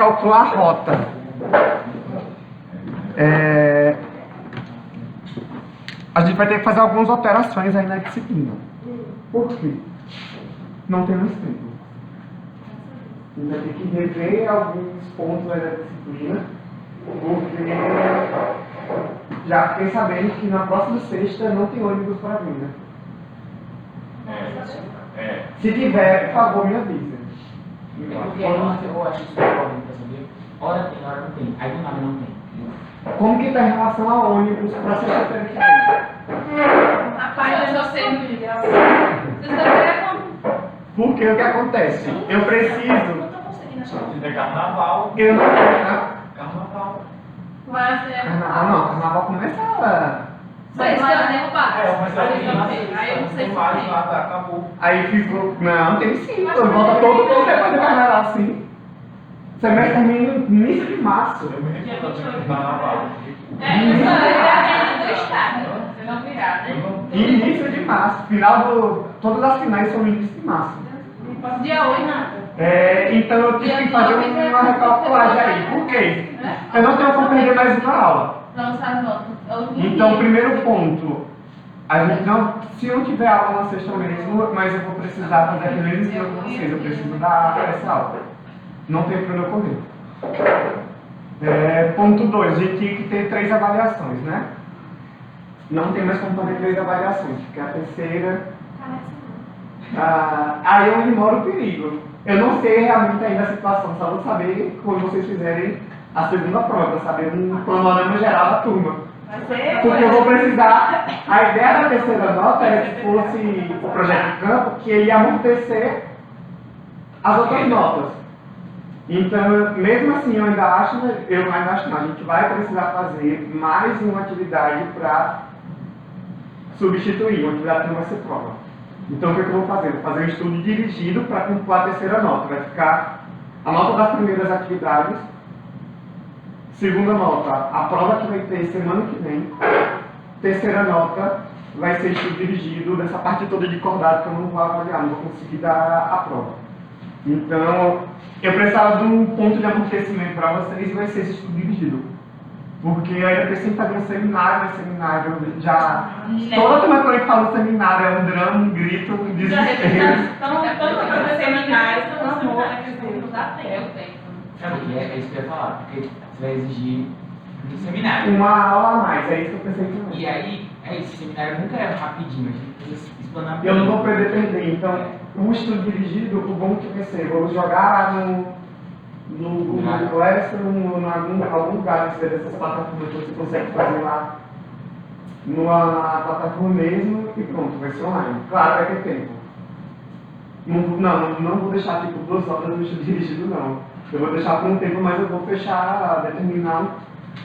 calcular a rota. A gente vai ter que fazer algumas alterações aí na disciplina. Por quê? Não tem mais tempo. A gente vai ter que rever alguns pontos aí da disciplina, porque já fiquei sabendo que na próxima sexta não tem ônibus para vir, né? Se tiver, por favor, me avisa. Porque eu acho isso problema pra saber. Hora tem, hora não tem. Aí do nada não tem. Como que está em relação a ônibus para sexta-feira que vem? Rapaz, eu não sei no dia. Sexta-feira é como? Porque o que acontece? Eu preciso. Não tô conseguindo achar. É carnaval. Eu não tenho, tá? Carnaval. Mas é. Carnaval não, carnaval começa. Sexta, né? Mas Aí eu não sei se mais tem. nada, acabou. Aí ficou. Não, tem sim, pô, volta todo mundo depois do carnaval, sim. O semestre termina no início de março. Eu me recuso do carnaval. Isso aí é a renda do Estado. Se não virar, né? Início de março. Todas as finais são no início de março. Dia 8, nada. Então eu tive que fazer uma recalculagem aí. Por quê? Eu não tenho como perder mais uma aula. Lançar as notas. Então, primeiro ponto, a gente não, se não tiver aula na sexta mesmo, mas eu vou precisar fazer aquele mesmo ensino com vocês, eu preciso dar essa aula. Não tem para onde eu correr. Ponto 2, a gente tinha que ter 3 avaliações, né? Não tem mais como fazer 3 avaliações, porque a terceira... aí é onde mora o perigo. Eu não sei realmente ainda a situação, só vou saber quando vocês fizerem a segunda prova, para saber um panorama geral da turma. Porque eu vou precisar. A ideia da terceira nota era que fosse o projeto de campo, que ele ia amortecer as outras notas. Então, mesmo assim, eu ainda acho não, a gente vai precisar fazer mais uma atividade para substituir, uma atividade que não vai ser prova. Então, o que eu vou fazer? Vou fazer um estudo dirigido para compor a terceira nota. Vai ficar a nota das primeiras atividades. Segunda nota, a prova que vai ter semana que vem. Terceira nota vai ser estudo dirigido dessa parte toda de cordado que eu não vou avaliar, não vou conseguir dar a prova. Então, eu precisava de um ponto de amortecimento para vocês e vai ser esse estudo dirigido. Porque eu ainda preciso fazer um seminário, já... Toda turma que eu falo seminário é um drama, um grito, um desespero. Então, fazer seminários, não dá tempo. Sabe o que é? É isso que eu ia falar. Porque você vai exigir um seminário. Uma aula a mais, é isso que eu pensei também. E aí, esse seminário nunca é rapidinho, a gente precisa explanar. Eu não vou perder. Então, o estudo dirigido, o bom que vai ser, vou jogar no Google Classroom, em algum lugar dessas plataformas que você consegue fazer lá numa plataforma mesmo e pronto, vai ser online. Claro, vai ter tempo. Não vou deixar tipo 2 horas no estudo dirigido, não. Eu vou deixar por um tempo, mas eu vou determinar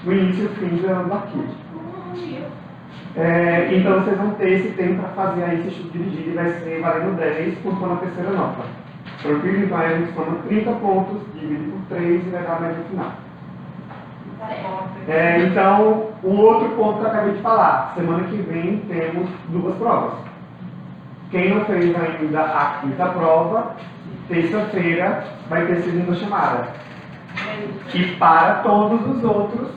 o início e o fim do arquivo. Então vocês vão ter esse tempo para fazer aí esse estudo dirigido e vai ser valendo 10 pontos na terceira nota. Tranquilo? Então a gente soma 30 pontos, divide por 3 e vai dar a média final. Então, o outro ponto que eu acabei de falar, semana que vem temos 2 provas. Quem não fez ainda a 5ª prova, terça-feira vai ter segunda chamada. E para todos os outros,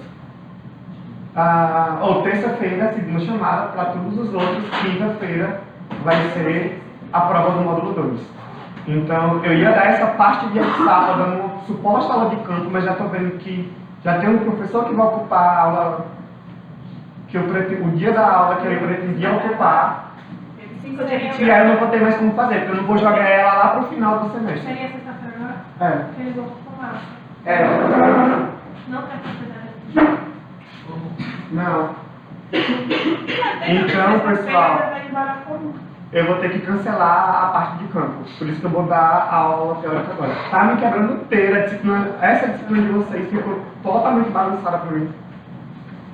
ou terça-feira, segunda chamada, para todos os outros, quinta-feira vai ser a prova do módulo 2. Então, eu ia dar essa parte de sábado, dando suposta aula de campo, mas já estou vendo que já tem um professor que vai ocupar a aula, o dia da aula que ele pretendia ocupar. E aí eu não vou ter mais como fazer, porque eu não vou jogar ela lá pro final do semestre. Seria sexta-feira, É. eles vão tomar. Não tem que Não. Então, pessoal, eu vou ter que cancelar a parte de campo. Por isso que eu vou dar a aula teórica agora. Tá me quebrando inteira a disciplina. Essa disciplina de vocês ficou totalmente bagunçada pra mim.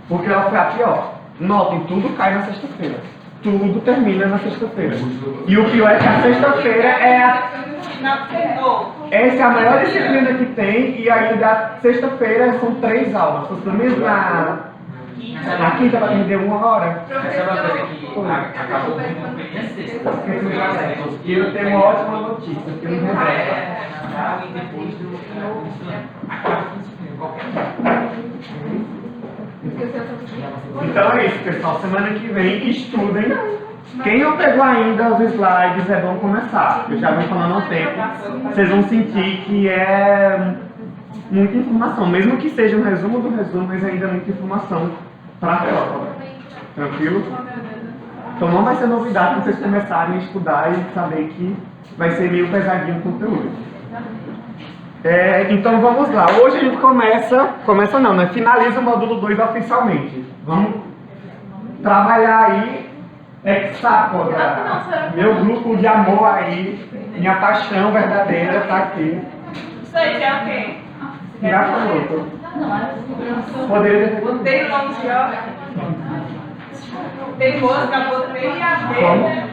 Porque ela foi a pior. Notem, tudo cai na sexta-feira. Tudo termina na sexta-feira. E o pior é que a sexta-feira essa é a maior disciplina que tem. E aí da sexta-feira são 3 aulas. Pelo menos na quinta vai perder 1 hora. Essa é uma coisa que acabou muito bem a sexta. E eu tenho uma ótima notícia, que eu não E depois do acabou Então é isso, pessoal. Semana que vem, estudem. Quem não pegou ainda os slides, é bom começar. Eu já venho falando há um tempo. Vocês vão sentir que é muita informação. Mesmo que seja um resumo do resumo, mas ainda é muita informação para a prova. Tranquilo? Então não vai ser novidade quando vocês começarem a estudar e saber que vai ser meio pesadinho o conteúdo. Então vamos lá. Hoje a gente começa não, né? Finaliza o módulo 2 oficialmente. Vamos trabalhar aí hexápoda. Meu grupo de amor aí, minha paixão verdadeira tá aqui. Isso aí é o quê? Gafanhoto. Poderia ter Botei o nome de ó. Tem mosca, botei a abelha.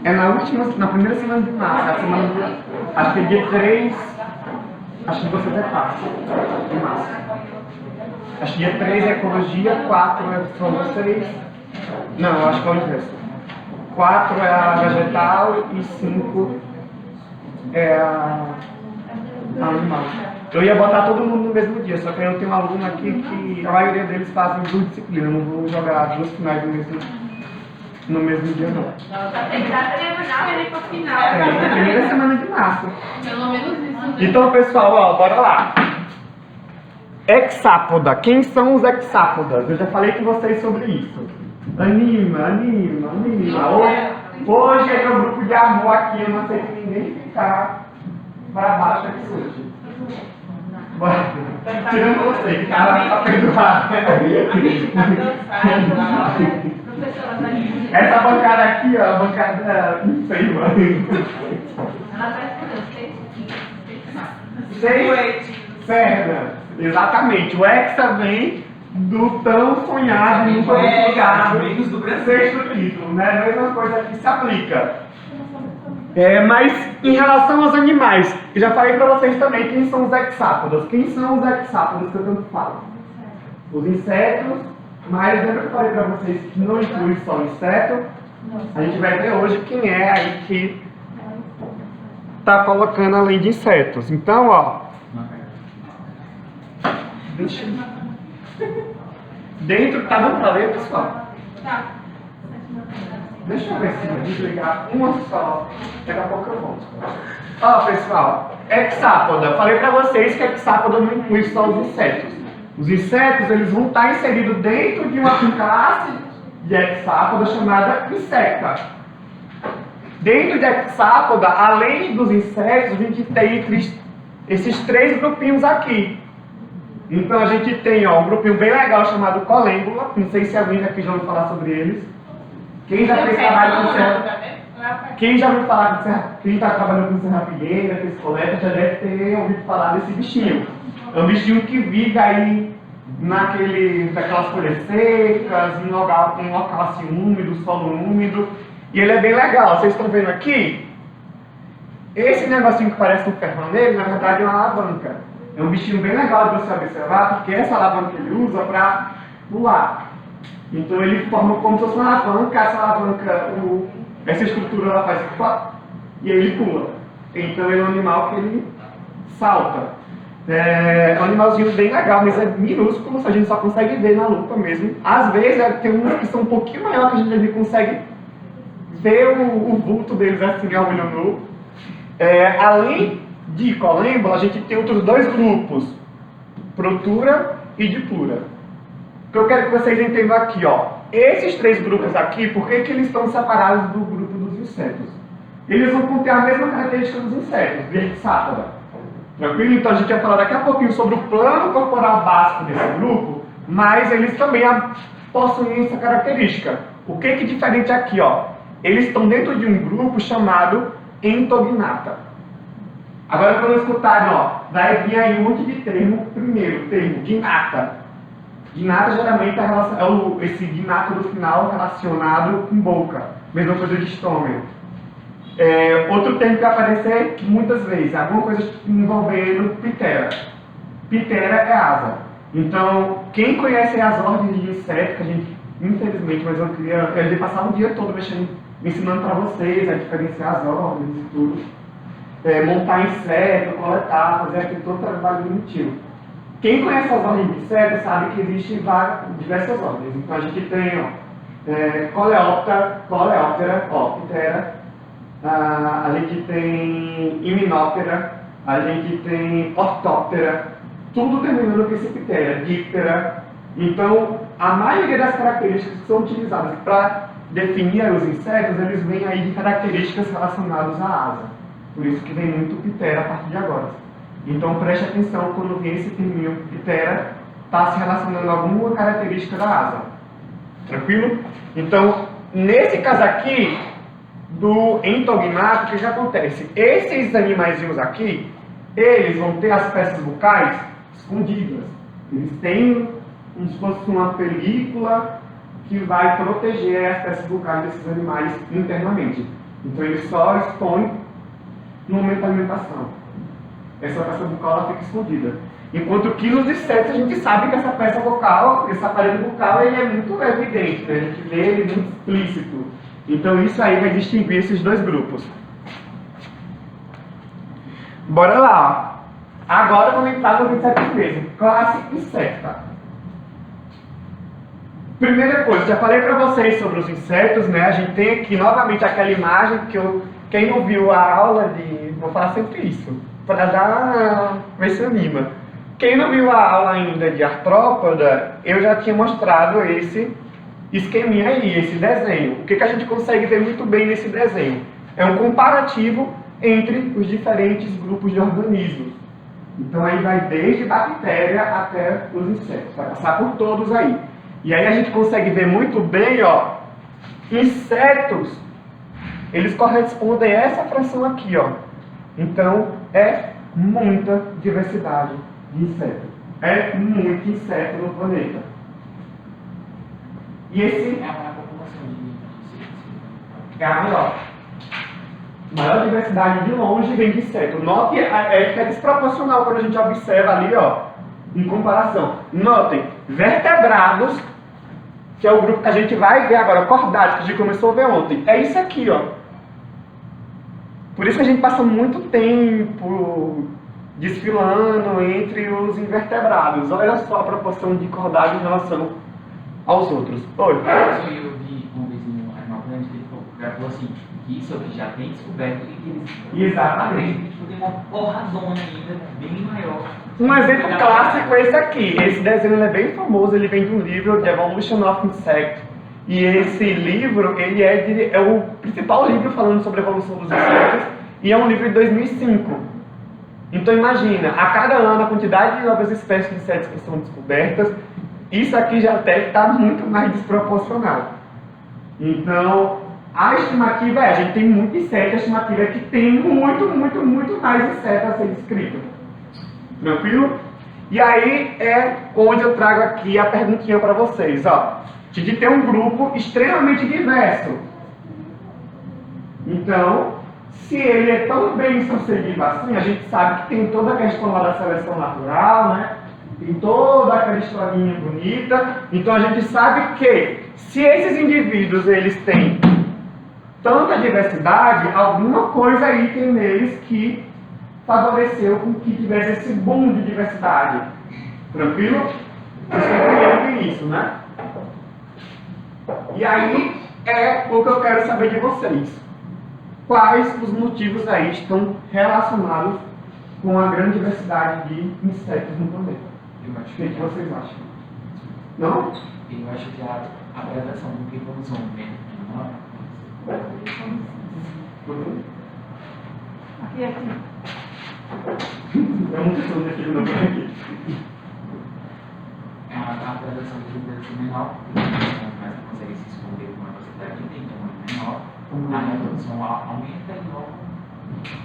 É na primeira semana de março, a semana de, acho que é dia 3, acho que vocês é 4 de março. Acho que dia 3 é ecologia, 4 são vocês. Não, eu acho que é o inverso. 4 é a vegetal e 5 é a animal. Eu ia botar todo mundo no mesmo dia, só que eu tenho um aluno aqui que a maioria deles fazem 2 disciplinas, eu não vou jogar 2 finais no mesmo dia não. Pra tentar terminar ele pro final. Na primeira semana de março. Pelo menos isso, né? Então, pessoal, ó, bora lá. Hexápoda. Quem são os hexápodas? Eu já falei com vocês sobre isso. Anima. Hoje é meu grupo de amor aqui, eu não sei que ninguém ficar pra baixo aqui hoje. Bora. Tirando você, que cara tá perdoado. Essa bancada aqui, ó, a bancada enferma. Ela vai escolher 6 pernas. Exatamente. O hexa vem do tão sonhado, muito obrigado, sexto título, né? A mesma coisa que se aplica. Mas em relação aos animais, eu já falei para vocês também quem são os hexápodas. Quem são os hexápodas que eu tanto falo? Os insetos, mas lembra que eu falei para vocês que não inclui só o inseto? A gente vai ver hoje quem é aí que está colocando além de insetos. Então, ó. Dentro, tá dando para ler, pessoal? Tá. Deixa eu ver se eu desligar uma só. Daqui a pouco eu volto. Ó, pessoal, hexápoda. Falei para vocês que hexápoda não inclui só os insetos. Os insetos, eles vão estar inseridos dentro de uma classe de hexápoda chamada insecta. Dentro de hexápoda, além dos insetos, a gente tem esses 3 grupinhos aqui. Então a gente tem um grupinho bem legal chamado colêmbula. Não sei se alguém aqui já ouviu falar sobre eles. Quem já fez trabalho com serra? Quem já ouviu falar com serra? Quem está trabalhando com serrapilheira, fez coleta, já deve ter ouvido falar desse bichinho. É um bichinho que vive aí naquelas folhas secas, em local assim úmido, solo úmido. E ele é bem legal. Vocês estão vendo aqui? Esse negocinho que parece um ferrão nele, na verdade é uma alavanca. É um bichinho bem legal de você observar, porque essa alavanca ele usa para pular. Então ele forma como se fosse uma alavanca, essa estrutura ela faz e aí ele pula. Então ele é um animal que ele salta. É um animalzinho bem legal, mas é minúsculo, a gente só consegue ver na lupa mesmo. Às vezes tem uns que são um pouquinho maior que a gente consegue ver o vulto deles assim ao olho nu. Além de colêmbula, a gente tem outros 2 grupos, Protura e Dipura. O que eu quero que vocês entendam aqui, ó. Esses 3 grupos aqui, por que eles estão separados do grupo dos insetos? Eles vão conter a mesma característica dos insetos, de hexápoda. Tranquilo? Então a gente vai falar daqui a pouquinho sobre o plano corporal básico desse grupo, mas eles também possuem essa característica. O que é diferente aqui, ó? Eles estão dentro de um grupo chamado entognata. Agora quando escutarem, ó, vai vir aí um monte de termo. Primeiro, termo gnata. Gnata geralmente é esse gnato do final relacionado com boca. Mesma coisa de estômago. Outro termo que vai aparecer muitas vezes, alguma coisa envolvendo pitera. Pitera é asa. Então, quem conhece as ordens de inseto, que a gente, infelizmente, mas eu queria passar o dia todo ensinando para vocês a diferenciar as ordens e tudo. Montar inseto, coletar, fazer aquele todo trabalho bonitinho. Quem conhece as ordens de insetos sabe que existem diversas ordens. Então a gente tem Coleóptera, Óptera, a gente tem Hymenoptera, a gente tem Ortóptera, tudo terminando com esse Ptera, Díptera. Então, a maioria das características que são utilizadas para definir os insetos, eles vêm aí de características relacionadas à asa. Por isso que vem muito Ptera a partir de agora. Então, preste atenção quando vem esse termo Ptera, está se relacionando a alguma característica da asa. Tranquilo? Então, nesse caso aqui, do entognato, o que acontece? Esses animaizinhos aqui, eles vão ter as peças bucais escondidas. Eles têm como se fosse uma película que vai proteger as peças bucais desses animais internamente. Então eles só expõem no momento da alimentação. Essa peça bucal ela fica escondida. Enquanto que nos insetos a gente sabe que essa peça bucal, esse aparelho bucal, ele é muito evidente, né? A gente vê ele muito explícito. Então isso aí vai distinguir esses dois grupos. Bora lá. Agora vamos entrar nos insetos mesmo. Classe Insecta. Primeira coisa, já falei para vocês sobre os insetos, né? A gente tem aqui novamente aquela imagem que quem não viu a aula de... Vou falar sempre isso, para dar... ver se anima. Quem não viu a aula ainda de artrópoda, eu já tinha mostrado esse esqueminha aí, esse desenho. O que a gente consegue ver muito bem nesse desenho? É um comparativo entre os diferentes grupos de organismos. Então aí vai desde bactéria até os insetos, vai passar por todos aí. E aí a gente consegue ver muito bem, ó, insetos, eles correspondem a essa fração aqui, ó. Então é muita diversidade de insetos. É muito inseto no planeta. E esse É a maior população de é a maior. Maior diversidade de longe vem de inseto. Note que é desproporcional quando a gente observa ali, ó, em comparação. Notem, vertebrados, que é o grupo que a gente vai ver agora, cordados, que a gente começou a ver ontem. É isso aqui, ó. Por isso que a gente passa muito tempo desfilando entre os invertebrados. Olha só a proporção de cordados em relação aos outros. Oi. Eu vi uma vez no Animal Planet, o cara falou assim, que isso aqui já tem descoberto e que eles... Exatamente. Tipo, tem uma porradona ainda, bem maior. Um exemplo clássico é esse aqui. Esse desenho ele é bem famoso, ele vem de um livro, The Evolution of Insects. E esse livro, ele é o principal livro falando sobre a evolução dos insetos, e é um livro de 2005. Então imagina, a cada ano a quantidade de novas espécies de insetos que são descobertas, isso aqui já deve estar muito mais desproporcional. Então, a estimativa a gente tem muito inseto, a estimativa é que tem muito mais inseto a ser descrito. Tranquilo? E aí é onde eu trago aqui a perguntinha para vocês, ó. A gente tem um grupo extremamente diverso. Então, se ele é tão bem sucedido assim, a gente sabe que tem toda a questão lá da seleção natural, né? Tem toda aquela historinha bonita. Então a gente sabe que se esses indivíduos eles têm tanta diversidade, alguma coisa aí tem neles que favoreceu com que tivesse esse boom de diversidade. Tranquilo? Vocês compreendem isso, né? E aí é o que eu quero saber de vocês. Quais os motivos aí estão relacionados com a grande diversidade de insetos no planeta? Eu acho O que que vocês acham? Não? eu acho que a gradação do que evolução menor. Aqui. É muito tudo aqui no aqui. A gradação do que evolução menor, mas consegue se esconder com uma velocidade tem menor. A reprodução aumenta e logo.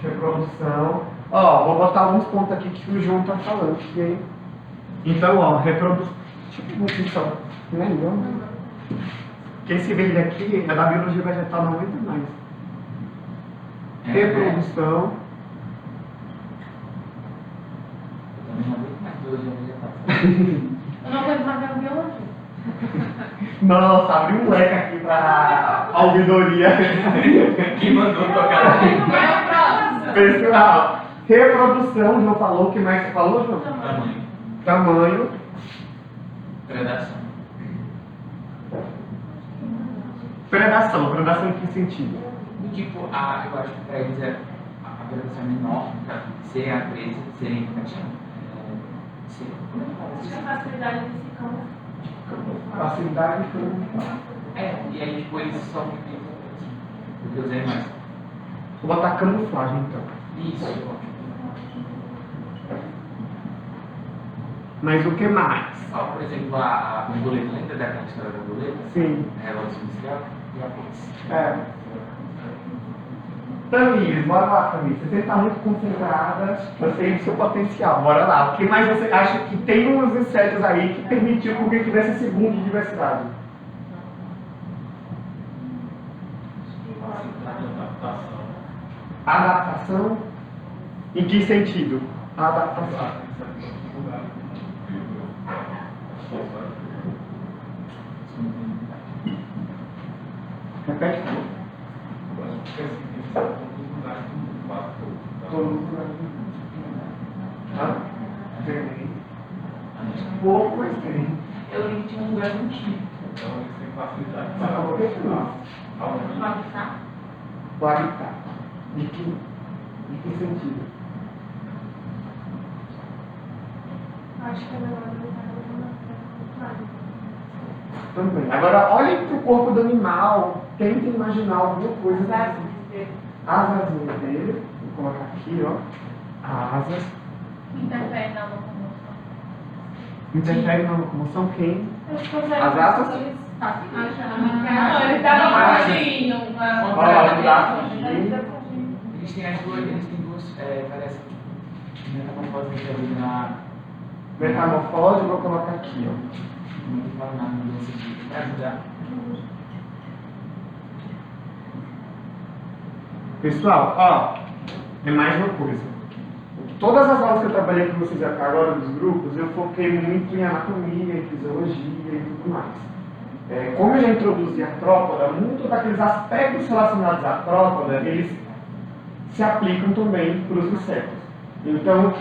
Reprodução. Ó, vou botar alguns pontos aqui que o João tá falando. Que... Então, ó, reprodução. Deixa eu ver aqui só. Não é igual, né? Porque esse verde aqui é da biologia vegetal, não aguenta mais. Reprodução. Eu também não aguento mais biologia vegetal. Eu não aguento mais ver biologia. Nossa, abri um leque aqui pra ouvidoria. Quem mandou tocar aqui? É o próximo. Pessoal, reprodução, João falou. O que mais você falou, João? Tamanho. tamanho, Predação. predação em que sentido? Do tipo, eu acho que para eles a predação é menor, para ser a presa, serem indicativos. Acho que a facilidade de se camuflar. Facilidade de camuflar. E aí tipo, eles só ficam do que os animais. Vou botar camuflagem então. Isso. Mas o que mais? Por exemplo, a borboleta, lembra daquela história da borboleta? Sim. A Revolução Industrial? E a pizza. É. Tamires, bora lá, Tamires. Você está muito concentrada, você tem o seu potencial. Bora lá. O que mais você acha que tem uns insetos aí que permitiu que tivesse segundo de diversidade? Adaptação? Em que sentido? Adaptação. Repete, por favor. Pouco, mas tem. Eu lembro que tinha um lugar no time. Mas acabou que não. O habitat. De que sentido? Acho que é melhor evitar Também. Agora, olhem para o corpo do animal. Tentem imaginar alguma coisa assim. Asas dele. Vou colocar aqui, ó. Asas. interfere na locomoção. Interfere na locomoção quem? As asas? Não, eles estavam fugindo. Eles têm duas, parece, metamorfose na... Metamorfose, vou colocar aqui, ó. Não falo nada nesse sentido, para ajudar. Pessoal, ó, é mais uma coisa. Todas as aulas que eu trabalhei com vocês até agora, dos grupos, eu foquei muito em anatomia, em fisiologia e tudo mais. Como eu já introduzi a artrópoda, muitos daqueles aspectos relacionados à artrópoda, eles se aplicam também para os insetos. Então,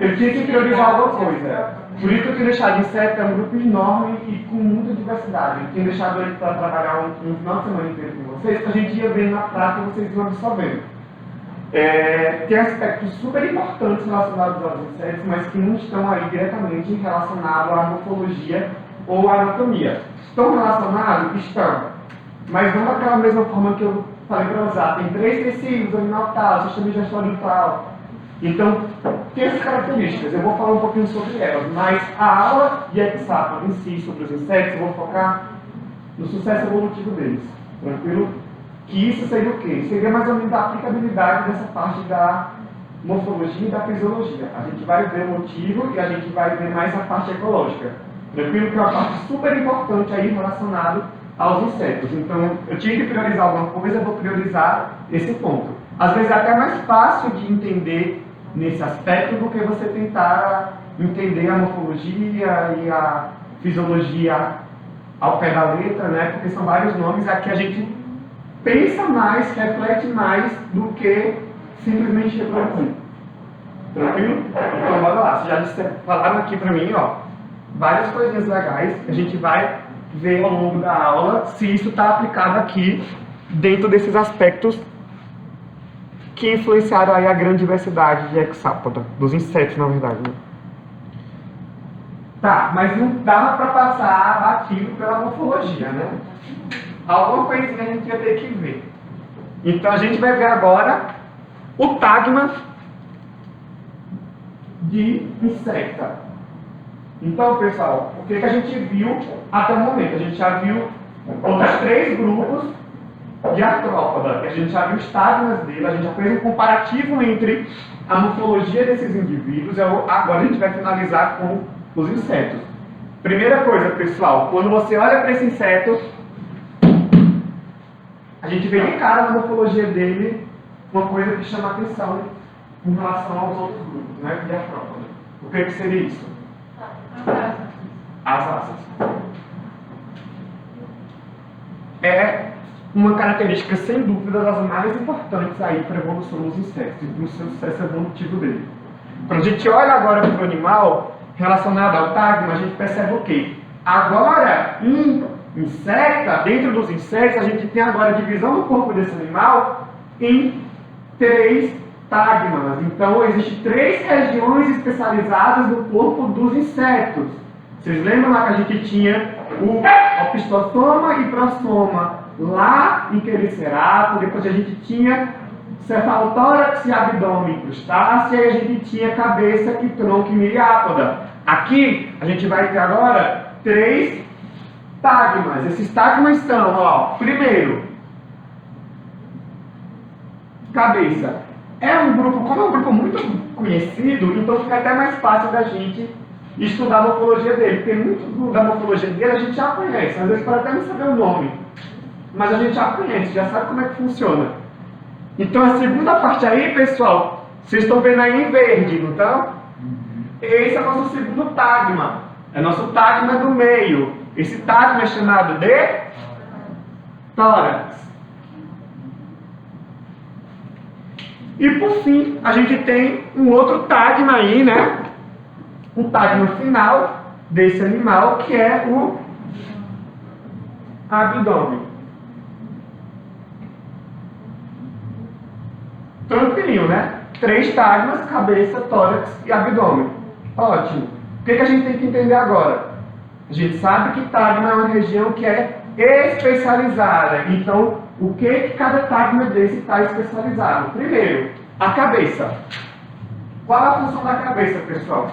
eu tinha que priorizar alguma coisa. Por isso que eu tinha deixado inseto, é um grupo enorme e com muita diversidade. Eu tinha deixado ele para trabalhar um final de semana inteiro com vocês, que a gente ia ver na prática e vocês iam absorvendo. Tem aspectos super importantes relacionados aos insetos, mas que não estão aí diretamente relacionados à morfologia ou à anatomia. Estão relacionados? Estão. Mas não daquela mesma forma que eu falei para usar. Tem 3 tecidos, animal tal, sistema digestório tal. Então, tem essas características. Eu vou falar um pouquinho sobre elas. Mas a aula de Hexápoda em si, sobre os insetos, eu vou focar no sucesso evolutivo deles. Tranquilo? Que isso seria o quê? Seria mais ou menos a aplicabilidade dessa parte da morfologia e da fisiologia. A gente vai ver o motivo e a gente vai ver mais a parte ecológica. Tranquilo? Que é uma parte super importante aí relacionada aos insetos. Então, eu tinha que priorizar alguma coisa, eu vou priorizar esse ponto. Às vezes é até mais fácil de entender nesse aspecto do que você tentar entender a morfologia e a fisiologia ao pé da letra, né? Porque são vários nomes. Aqui a gente pensa mais, reflete mais do que simplesmente reproduzir. Tranquilo? Então, bora lá. Vocês já falaram aqui pra mim, ó, várias coisinhas legais que a gente vai ver ao longo da aula se isso está aplicado aqui dentro desses aspectos que influenciaram aí a grande diversidade de Hexápoda, dos insetos, na verdade. Né? Tá, mas não dava para passar batido pela morfologia, né? Alguma coisinha a gente ia ter que ver. Então a gente vai ver agora o tagma de insecta. Então, pessoal, o que a gente viu até o momento? A gente já viu outros 3 grupos de artrópoda, que a gente já viu os tagmas dele, a gente já fez um comparativo entre a morfologia desses indivíduos. Agora a gente vai finalizar com os insetos. Primeira coisa, pessoal, quando você olha para esse inseto, a gente vê de cara na morfologia dele uma coisa que chama atenção em relação aos outros grupos, né, de artrópoda. O que seria isso? As asas. É uma característica, sem dúvida, das mais importantes aí para a evolução dos insetos e para o seu sucesso evolutivo dele. Quando a gente olha agora para o animal, relacionada ao tagma, a gente percebe o quê? Agora, em insecta, dentro dos insetos, a gente tem agora a divisão do corpo desse animal em 3 tagmas. Então, existem 3 regiões especializadas no corpo dos insetos. Vocês lembram lá que a gente tinha o opistosoma e prosoma lá em Quericerato, depois a gente tinha cefalotórax e abdômen crustácea, e a gente tinha cabeça e tronco e miriápoda. Aqui, a gente vai ter agora 3 tagmas. Esses tagmas são, ó, primeiro, cabeça. É um grupo, como é um grupo muito conhecido, então fica até mais fácil da gente estudar a morfologia dele. Porque muito da morfologia dele a gente já conhece, às vezes pode até não saber o nome, mas a gente já conhece, já sabe como é que funciona. Então a segunda parte aí, pessoal, vocês estão vendo aí em verde, não estão? Esse é o nosso segundo tagma, é nosso tagma do meio. Esse tagma é chamado de tórax. E por fim, a gente tem um outro tagma aí, né? O tagma final desse animal, que é o abdômen. Tranquilinho, né? 3 tagmas, cabeça, tórax e abdômen. Ótimo. O que a gente tem que entender agora? A gente sabe que tagma é uma região que é especializada. Então, o que cada tagma desse está especializado? Primeiro, a cabeça. Qual a função da cabeça, pessoal?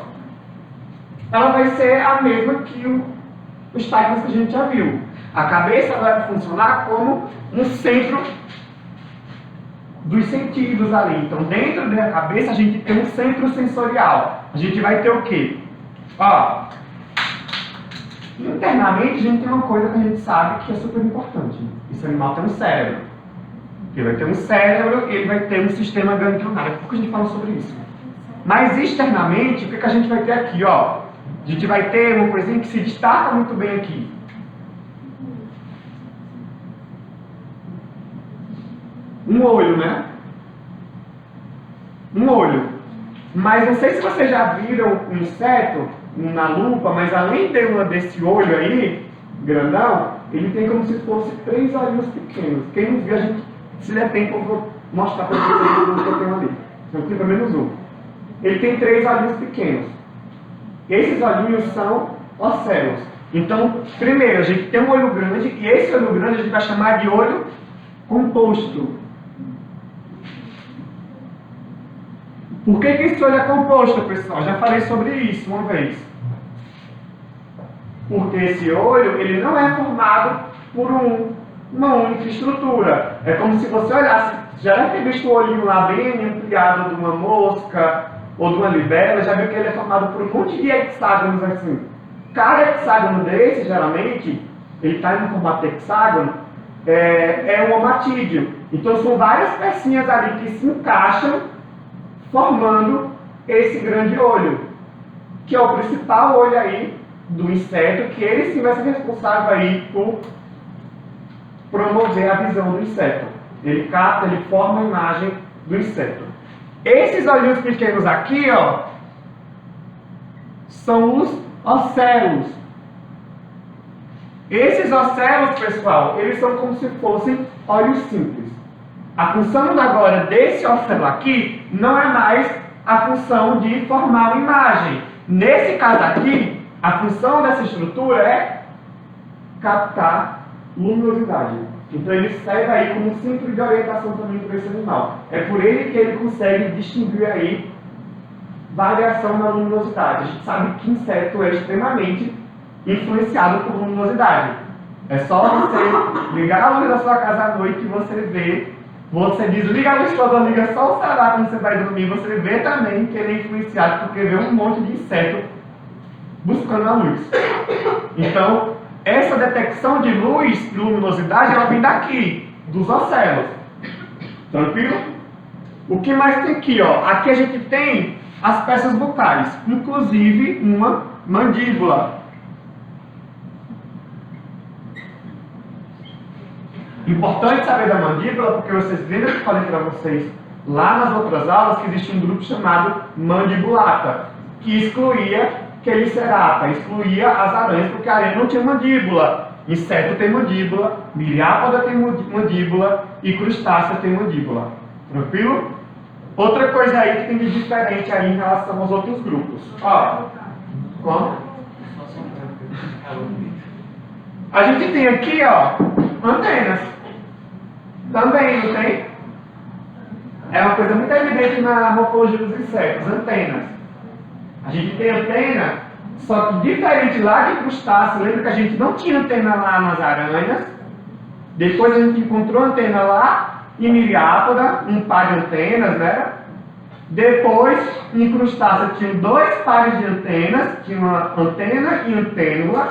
Ela vai ser a mesma que os tagmas que a gente já viu. A cabeça vai funcionar como um centro dos sentidos ali. Então, dentro da cabeça, a gente tem um centro sensorial. A gente vai ter o quê? Ó, internamente, a gente tem uma coisa que a gente sabe que é super importante. Esse animal tem um cérebro. Ele vai ter um cérebro e ele vai ter um sistema ganglionar. Daqui a pouco a gente fala sobre isso. Mas, externamente, o que a gente vai ter aqui? Ó, a gente vai ter uma coisinha que se destaca muito bem aqui. Um olho, né? Um olho. Mas não sei se vocês já viram um inseto na lupa, mas além desse olho aí, grandão, ele tem como se fosse 3 olhinhos pequenos. Quem não viu, a gente, se der tempo, eu vou mostrar para vocês o que eu tenho ali. Então, aqui pelo menos um. Ele tem 3 olhinhos pequenos. Esses olhinhos são océus. Então, primeiro, a gente tem um olho grande, e esse olho grande a gente vai chamar de olho composto. Por que esse olho é composto, pessoal? Já falei sobre isso uma vez. Porque esse olho, ele não é formado por uma única estrutura. É como se você olhasse, já deve ter visto o olhinho lá bem ampliado de uma mosca ou de uma libélula, já viu que ele é formado por um monte de hexágonos assim. Cada hexágono desse, geralmente, ele está em formato de hexágono, é um omatídeo. Então são várias pecinhas ali que se encaixam formando esse grande olho, que é o principal olho aí do inseto, que ele sim vai ser responsável aí por promover a visão do inseto. Ele capta, ele forma a imagem do inseto. Esses olhinhos pequenos aqui, ó, são os océus. Esses océus, pessoal, eles são como se fossem olhos simples. A função agora desse océu aqui não é mais a função de formar uma imagem. Nesse caso aqui, a função dessa estrutura é captar luminosidade. Então ele serve aí como um centro de orientação também para esse animal. É por ele que ele consegue distinguir aí variação na luminosidade. A gente sabe que inseto é extremamente influenciado por luminosidade. É só você ligar a luz da sua casa à noite e você vê. Você desliga a luz toda, liga só o celular quando você vai dormir, você vê também que ele é influenciado porque vê um monte de inseto buscando a luz. Então, essa detecção de luz e luminosidade, ela vem daqui, dos océus. Tranquilo? O que mais tem aqui, ó? Aqui a gente tem as peças bucais, inclusive uma mandíbula. Importante saber da mandíbula, porque vocês lembram que eu falei para vocês lá nas outras aulas que existia um grupo chamado mandibulata, que excluía Quelicerata excluía as aranhas porque a aranha não tinha mandíbula. Inseto tem mandíbula, miriápoda tem mandíbula e crustácea tem mandíbula. Tranquilo? Outra coisa aí que tem de diferente aí em relação aos outros grupos. Ó, como? A gente tem aqui, ó, antenas. Também, não tem? É uma coisa muito evidente na morfologia dos insetos, antenas. A gente tem antena, só que diferente lá de crustáceo, lembra que a gente não tinha antena lá nas aranhas? Depois a gente encontrou antena lá em miriápoda, um par de antenas, né? Depois, em crustáceo, tinha 2 pares de antenas, tinha uma antena e antênula.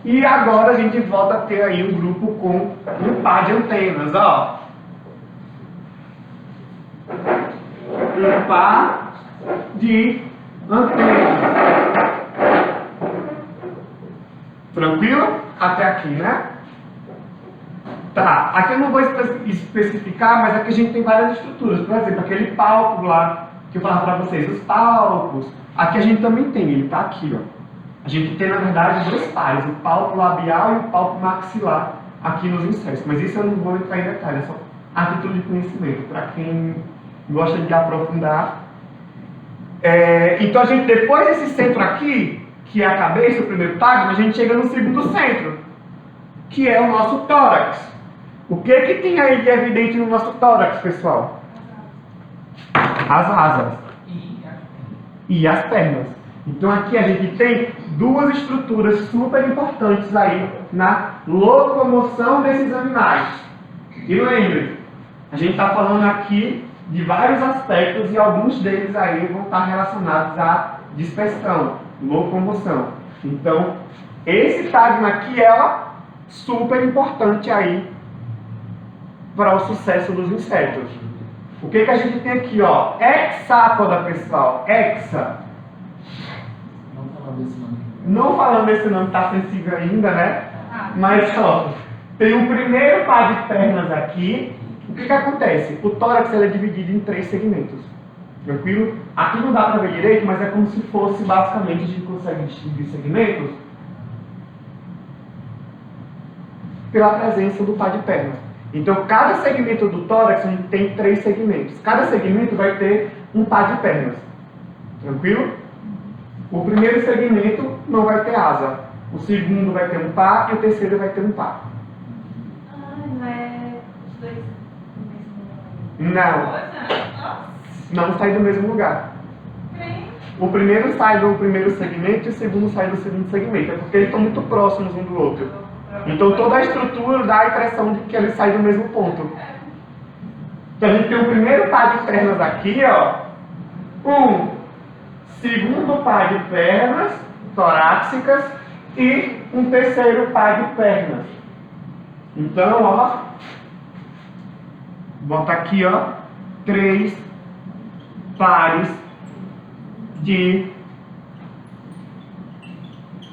E agora a gente volta a ter aí um grupo com um par de antenas, ó. Um par de antenas. Tranquilo? Até aqui, né? Tá, aqui eu não vou especificar, mas aqui a gente tem várias estruturas. Por exemplo, aquele palco lá que eu falava para vocês, os palcos. Aqui a gente também tem, ele tá aqui, ó. A gente tem, na verdade, 2 pares, o palco labial e o palco maxilar aqui nos insetos. Mas isso eu não vou entrar em detalhe, é só a título de conhecimento, para quem gosta de aprofundar. Então a gente, depois desse centro aqui, que é a cabeça, o primeiro tágio, a gente chega no segundo centro, que é o nosso tórax. O que tem aí de evidente no nosso tórax, pessoal? As asas e as pernas. Então aqui a gente tem 2 estruturas super importantes aí na locomoção desses animais. E lembre, a gente está falando aqui de vários aspectos e alguns deles aí vão estar relacionados à dispersão, locomoção. Então, esse tágio aqui é super importante aí para o sucesso dos insetos. O que a gente tem aqui, ó? Hexápoda, pessoal. Hexa. Não falando desse nome, está sensível ainda, né? Mas, ó, tem um primeiro par de pernas aqui. O que acontece? O tórax ele é dividido em 3 segmentos. Tranquilo? Aqui não dá para ver direito, mas é como se fosse, basicamente, a gente consegue distinguir segmentos pela presença do par de pernas. Então, cada segmento do tórax, a gente tem 3 segmentos. Cada segmento vai ter um par de pernas. Tranquilo? O primeiro segmento não vai ter asa. O segundo vai ter um par e o terceiro vai ter um par. Não é os 2 no mesmo lugar? Não sai do mesmo lugar. O primeiro sai do primeiro segmento e o segundo sai do segundo segmento. É porque eles estão muito próximos um do outro. Então toda a estrutura dá a impressão de que eles saem do mesmo ponto. Então a gente tem o primeiro par de pernas aqui, ó. Segundo par de pernas torácicas e um terceiro par de pernas. Então, ó, bota aqui, ó, 3 pares de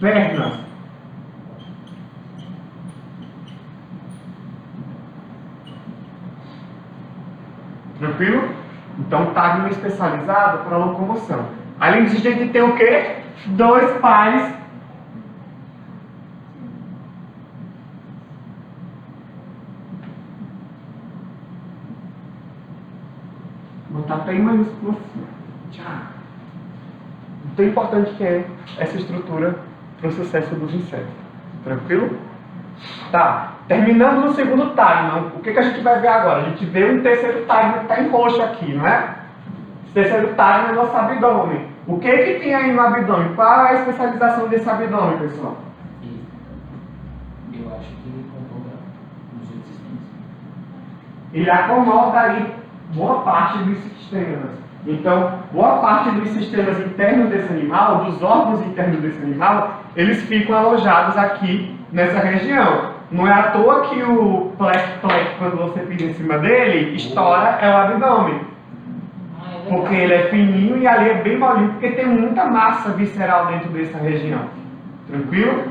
pernas. Tranquilo? Então, tágio especializado para locomoção. Além disso, a gente tem o quê? 2 pares botar até em maiúsculo assim. Tão importante que é essa estrutura para o sucesso dos insetos. Tranquilo? Tá. Terminando no segundo tágio, o que a gente vai ver agora? A gente vê um terceiro tágio que está em roxo aqui, não é? Esse terceiro tágio é o nosso abdômen. O que tem aí no abdômen? Qual é a especialização desse abdômen, pessoal? Eu acho que ele acomoda os outros sistemas. Ele acomoda aí boa parte dos sistemas. Então, boa parte dos sistemas internos desse animal, dos órgãos internos desse animal, eles ficam alojados aqui nessa região. Não é à toa que o plec-plec, quando você pisa em cima dele, estoura, é o abdômen. Porque ele é fininho e ali é bem molinho, porque tem muita massa visceral dentro dessa região. Tranquilo?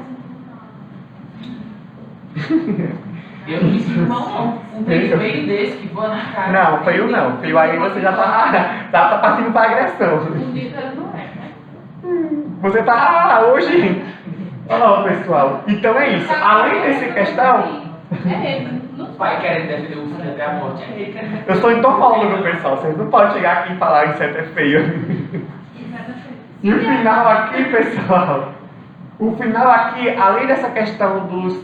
Eu não me sinto mal, não. Um feio desse que voa na cara. Não, feio não. Feio aí você já tá partindo para agressão. Bonita não é, né? Você tá hoje... Ó, pessoal. Então é isso. Além dessa questão... Não O pai querendo defender o filho até a morte. É ele querendo defender. Eu sou entomólogo, pessoal. Vocês não podem chegar aqui e falar que inseto é feio. E o final aqui, pessoal... O final aqui, além dessa questão dos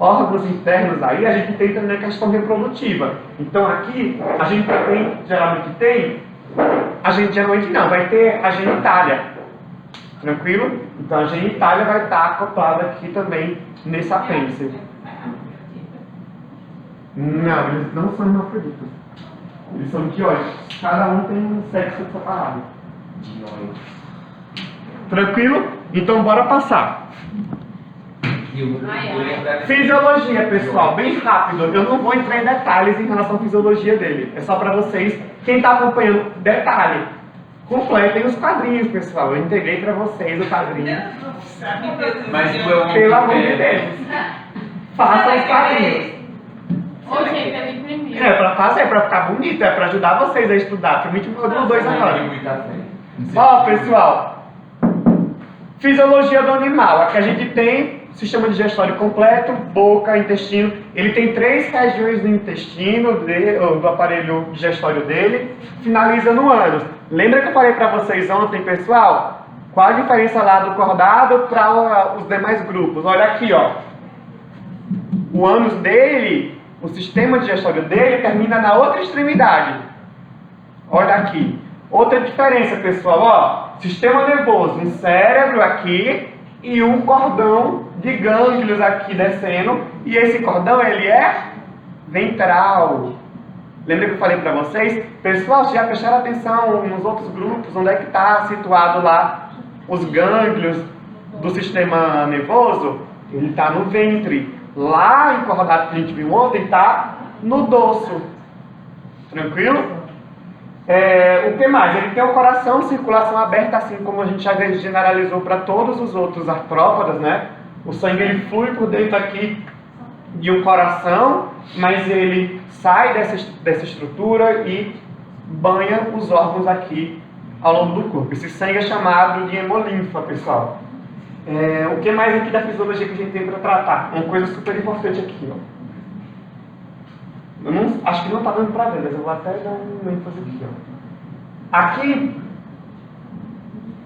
órgãos internos aí, a gente tem também a questão reprodutiva. Então aqui, a gente também geralmente tem... A gente geralmente não, vai ter a genitália. Tranquilo? Então a genitália vai estar acoplada aqui também nesse apêndice. Não, eles não são hermafroditas. Eles são dioicos. Cada um tem um sexo separado. Tranquilo? Então bora passar. Fisiologia, pessoal, bem rápido. Eu não vou entrar em detalhes em relação à fisiologia dele. É só para vocês, quem está acompanhando, detalhe. Completem os quadrinhos, pessoal. Eu entreguei para vocês o quadrinho. Mas eu Pelo amor de Deus. Façam os quadrinhos. Ô, gente, ele imprimiu. É pra fazer, é pra ficar bonito, é pra ajudar vocês a estudar. Permite o módulo 2 agora. Ó, pessoal. Fisiologia do animal. Aqui a gente tem sistema digestório completo, boca, intestino. Ele tem 3 regiões do intestino, do aparelho digestório dele. Finaliza no ânus. Lembra que eu falei pra vocês ontem, pessoal? Qual a diferença lá do cordado para os demais grupos? Olha aqui, ó. O ânus dele, o sistema digestório dele termina na outra extremidade. Olha aqui. Outra diferença, pessoal, ó. Sistema nervoso, um cérebro aqui e um cordão de gânglios aqui descendo. E esse cordão, ele é ventral. Lembra que eu falei para vocês? Pessoal, vocês já prestaram atenção nos outros grupos, onde é que está situado lá os gânglios do sistema nervoso? Ele está no ventre. Lá em cordado que a gente viu ontem, está no dorso. Tranquilo? O que mais? Ele tem o coração, circulação aberta, assim como a gente já generalizou para todos os outros artrópodas, né? O sangue ele flui por dentro aqui de um coração, mas ele sai dessa estrutura e banha os órgãos aqui ao longo do corpo. Esse sangue é chamado de hemolinfa, pessoal. O que mais aqui da fisiologia que a gente tem para tratar? Uma coisa super importante aqui, ó. Acho que não está dando para ver, mas eu vou até dar um ênfase aqui, ó. Aqui,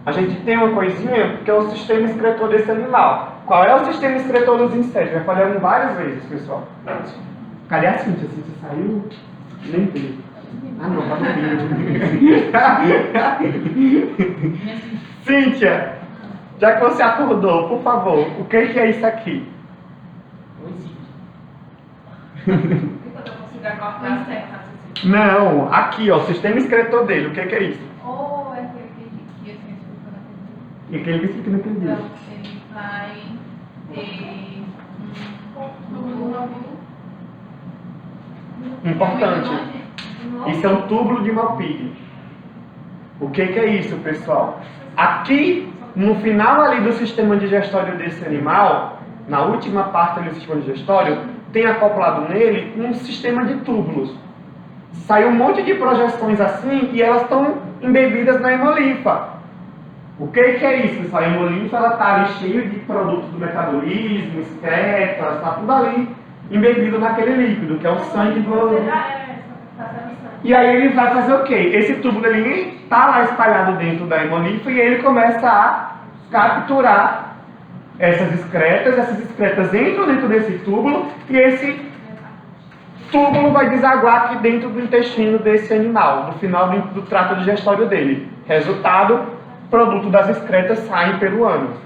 a gente tem uma coisinha que é o sistema excretor desse animal. Qual é o sistema excretor dos insetos? Já falamos várias vezes, pessoal. Cadê a Cíntia? A Cíntia saiu? Nem vi. Ah, não, tá dormindo. Cíntia, já que você acordou, por favor, o que é isso aqui? Não, aqui, ó, o sistema excretor dele, o que é isso? Ou é aquele que a gente explicou naquele E aquele que explica naquele dia. Então, ele vai ter Importante. Isso é um túbulo de Malpighi. O que é isso, pessoal? Aqui, no final ali do sistema digestório desse animal, na última parte ali do sistema digestório, tem acoplado nele um sistema de túbulos. Sai um monte de projeções assim e elas estão embebidas na hemolinfa. O que é isso, pessoal? A hemolinfa está ali cheia de produtos do metabolismo, excretas, está tudo ali embebido naquele líquido, que é o sangue do... E aí ele vai fazer o quê? Esse túbulo ele está lá espalhado dentro da hemolinfa e ele começa a capturar essas excretas entram dentro desse túbulo e esse túbulo vai desaguar aqui dentro do intestino desse animal, no final do trato digestório dele. Resultado, produto das excretas saem pelo ânus.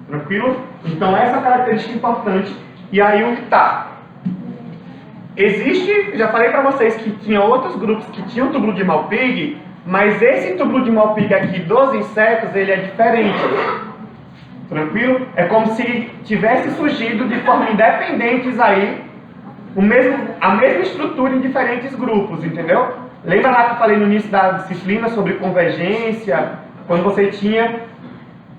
Tranquilo? Então essa é a característica importante. E aí o que está? Existe, já falei para vocês que tinha outros grupos que tinham túbulo de Malpighi, mas esse túbulo de Malpighi aqui dos insetos, ele é diferente. Tranquilo? É como se tivesse surgido de forma independentes aí a mesma estrutura em diferentes grupos, entendeu? Lembra lá que eu falei no início da disciplina sobre convergência, quando você tinha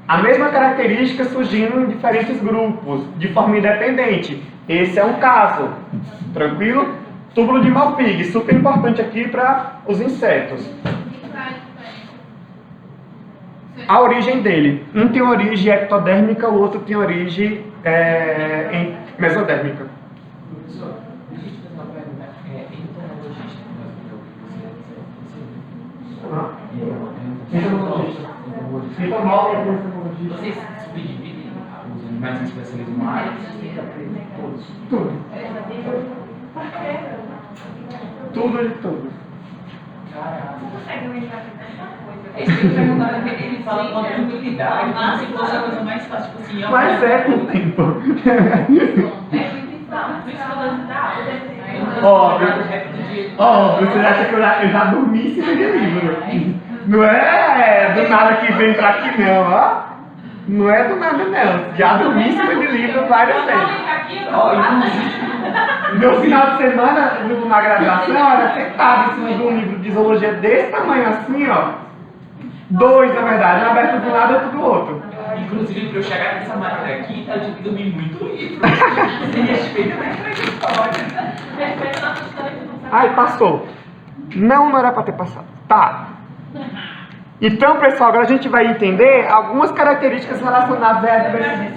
a mesma característica surgindo em diferentes grupos, de forma independente. Esse é um caso. Tranquilo? Túbulo de Malpighi, super importante aqui para os insetos. Se a origem dele. Um tem origem ectodérmica, o outro tem origem mesodérmica. Professor, deixa eu te fazer uma pergunta. Entomologista, Entomologista. vocês subdividem os animais que se especializam em uma área? Tudo. Tudo de tudo. Caraca. É isso que eu perguntar, ele fala com tranquilidade, mas se fosse a coisa mais fácil, tipo assim, Mas é com o tempo. Por isso que eu tô dando Você acha que eu já dormi em cima de livro? Não é do nada que vem pra aqui não, ó. Não é do nada não. Já dormi em cima de livro várias vezes. Meu final de semana, na graduação, era sentado em cima de um livro de zoologia desse tamanho assim, ó. 2, na verdade, um aberto do lado e outro do outro. Inclusive, para eu chegar nessa matéria aqui, eu tive que dormir muito livro. Você respeita mais trajetória. Ai, passou. Não era pra ter passado. Tá. Então, pessoal, agora a gente vai entender algumas características relacionadas à diversidade.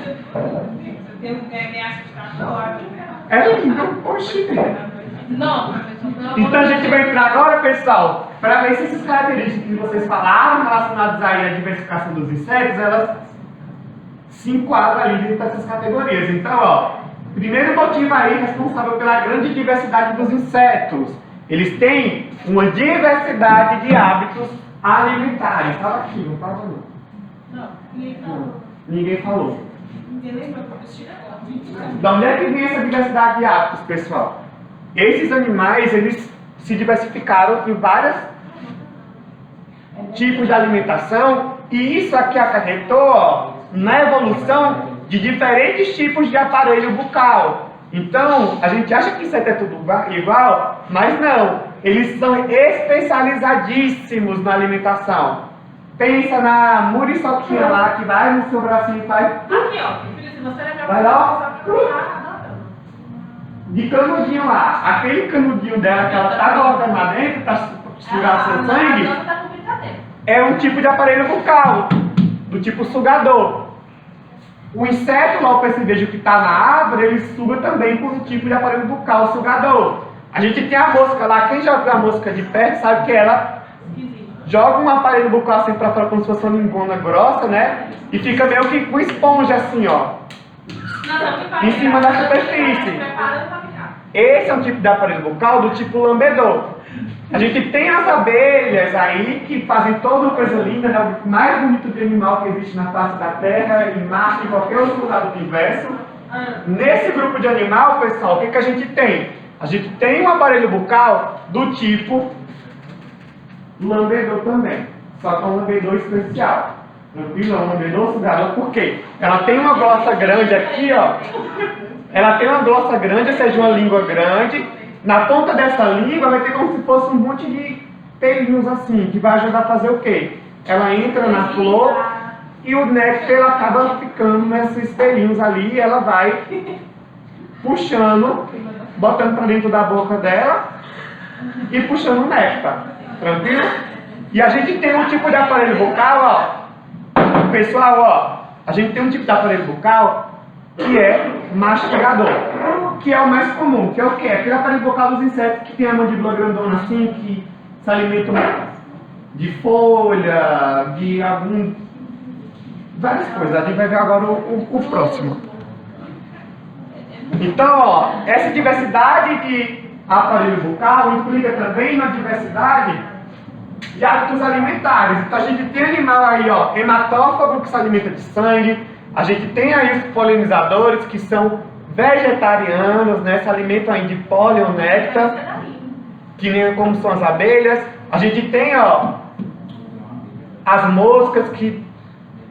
É lindo, oxi. Não, Então a gente vai entrar agora, pessoal, para ver se essas características que vocês falaram relacionadas aí à diversificação dos insetos, elas se enquadram ali dentro dessas categorias. Então, ó, primeiro motivo aí responsável pela grande diversidade dos insetos. Eles têm uma diversidade de hábitos alimentares. Estava aqui, não estava não. não, ninguém falou. Ninguém falou. Ninguém lembrou que eu tira. Da onde é que vem essa diversidade de hábitos, pessoal? Esses animais, eles se diversificaram em vários tipos de alimentação e isso aqui acarretou, ó, na evolução de diferentes tipos de aparelho bucal. Então, a gente acha que inseto é tudo igual, mas não. Eles são especializadíssimos na alimentação. Pensa na muriçoquinha lá, que vai no seu bracinho e faz... Aqui, ó. Filho, se você lembrar Vai lá, de canudinho lá. Aquele canudinho dela que ela tá colocando lá dentro, tá sugar seu sangue, é um tipo de aparelho bucal, do tipo sugador. O inseto lá, o percevejo que está na árvore, ele suga também por um tipo de aparelho bucal sugador. A gente tem a mosca lá, quem já viu a mosca de perto sabe que ela joga um aparelho bucal assim pra fora como se fosse uma lingona grossa, né? E fica meio que com esponja assim, ó. Em cima da superfície. Esse é um tipo de aparelho bucal do tipo lambedor. A gente tem as abelhas aí que fazem toda uma coisa linda, né? O mais bonito de animal que existe na face da Terra, em Marte, em qualquer outro lugar do universo. Nesse grupo de animal, pessoal, o que a gente tem? A gente tem um aparelho bucal do tipo lambedor também, só que é um lambedor especial. Tranquilo? É um lambedor sugador, por quê? Ela tem uma glossa grande aqui, ó. Ela tem uma glossa grande, ou seja, uma língua grande. Na ponta dessa língua vai ter como se fosse um monte de pelinhos assim, que vai ajudar a fazer o quê? Ela entra na flor e o néctar ela acaba ficando nesses pelinhos ali e ela vai puxando, botando para dentro da boca dela e puxando o néctar. Tranquilo? E a gente tem um tipo de aparelho bucal, ó. Pessoal, ó, a gente tem um tipo de aparelho bucal que é mastigador, que é o mais comum, que é o quê? Aquele aparelho bucal dos insetos que tem a mandíbula grandona assim, que se alimentam de folha, de algum... várias coisas. A gente vai ver agora o próximo. Então, ó, essa diversidade de aparelho bucal implica também na diversidade de hábitos alimentares. Então a gente tem animal aí, ó, hematófago que se alimenta de sangue. A gente tem aí os polinizadores que são vegetarianos, né? Se alimentam aí de pólen ou néctar, que nem como são as abelhas. A gente tem, ó, as moscas que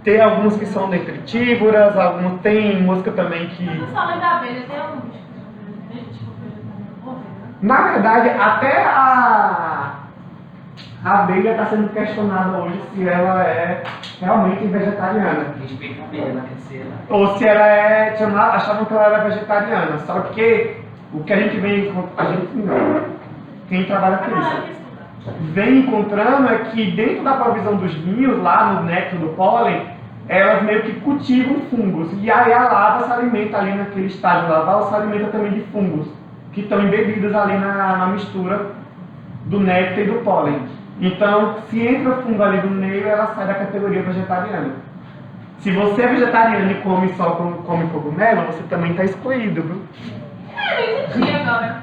tem algumas que são detritívoras, algumas tem mosca também que... Além da abelha, tem algum tipo Na verdade, até a abelha está sendo questionada hoje se ela é realmente vegetariana. Respeita a abelha na terceira. Ou se ela é... achavam que ela era vegetariana. Só que o que a gente vem... A gente não. Quem trabalha com isso. vem encontrando é que dentro da provisão dos ninhos, lá no néctar do pólen, elas meio que cultivam fungos. E aí a larva se alimenta ali naquele estágio larval, se alimenta também de fungos, que estão embebidos ali na mistura do néctar e do pólen. Então, se entra fungo ali no meio, ela sai da categoria vegetariana. Se você é vegetariano e come só come cogumelo, você também está excluído, viu? Eu entendi agora.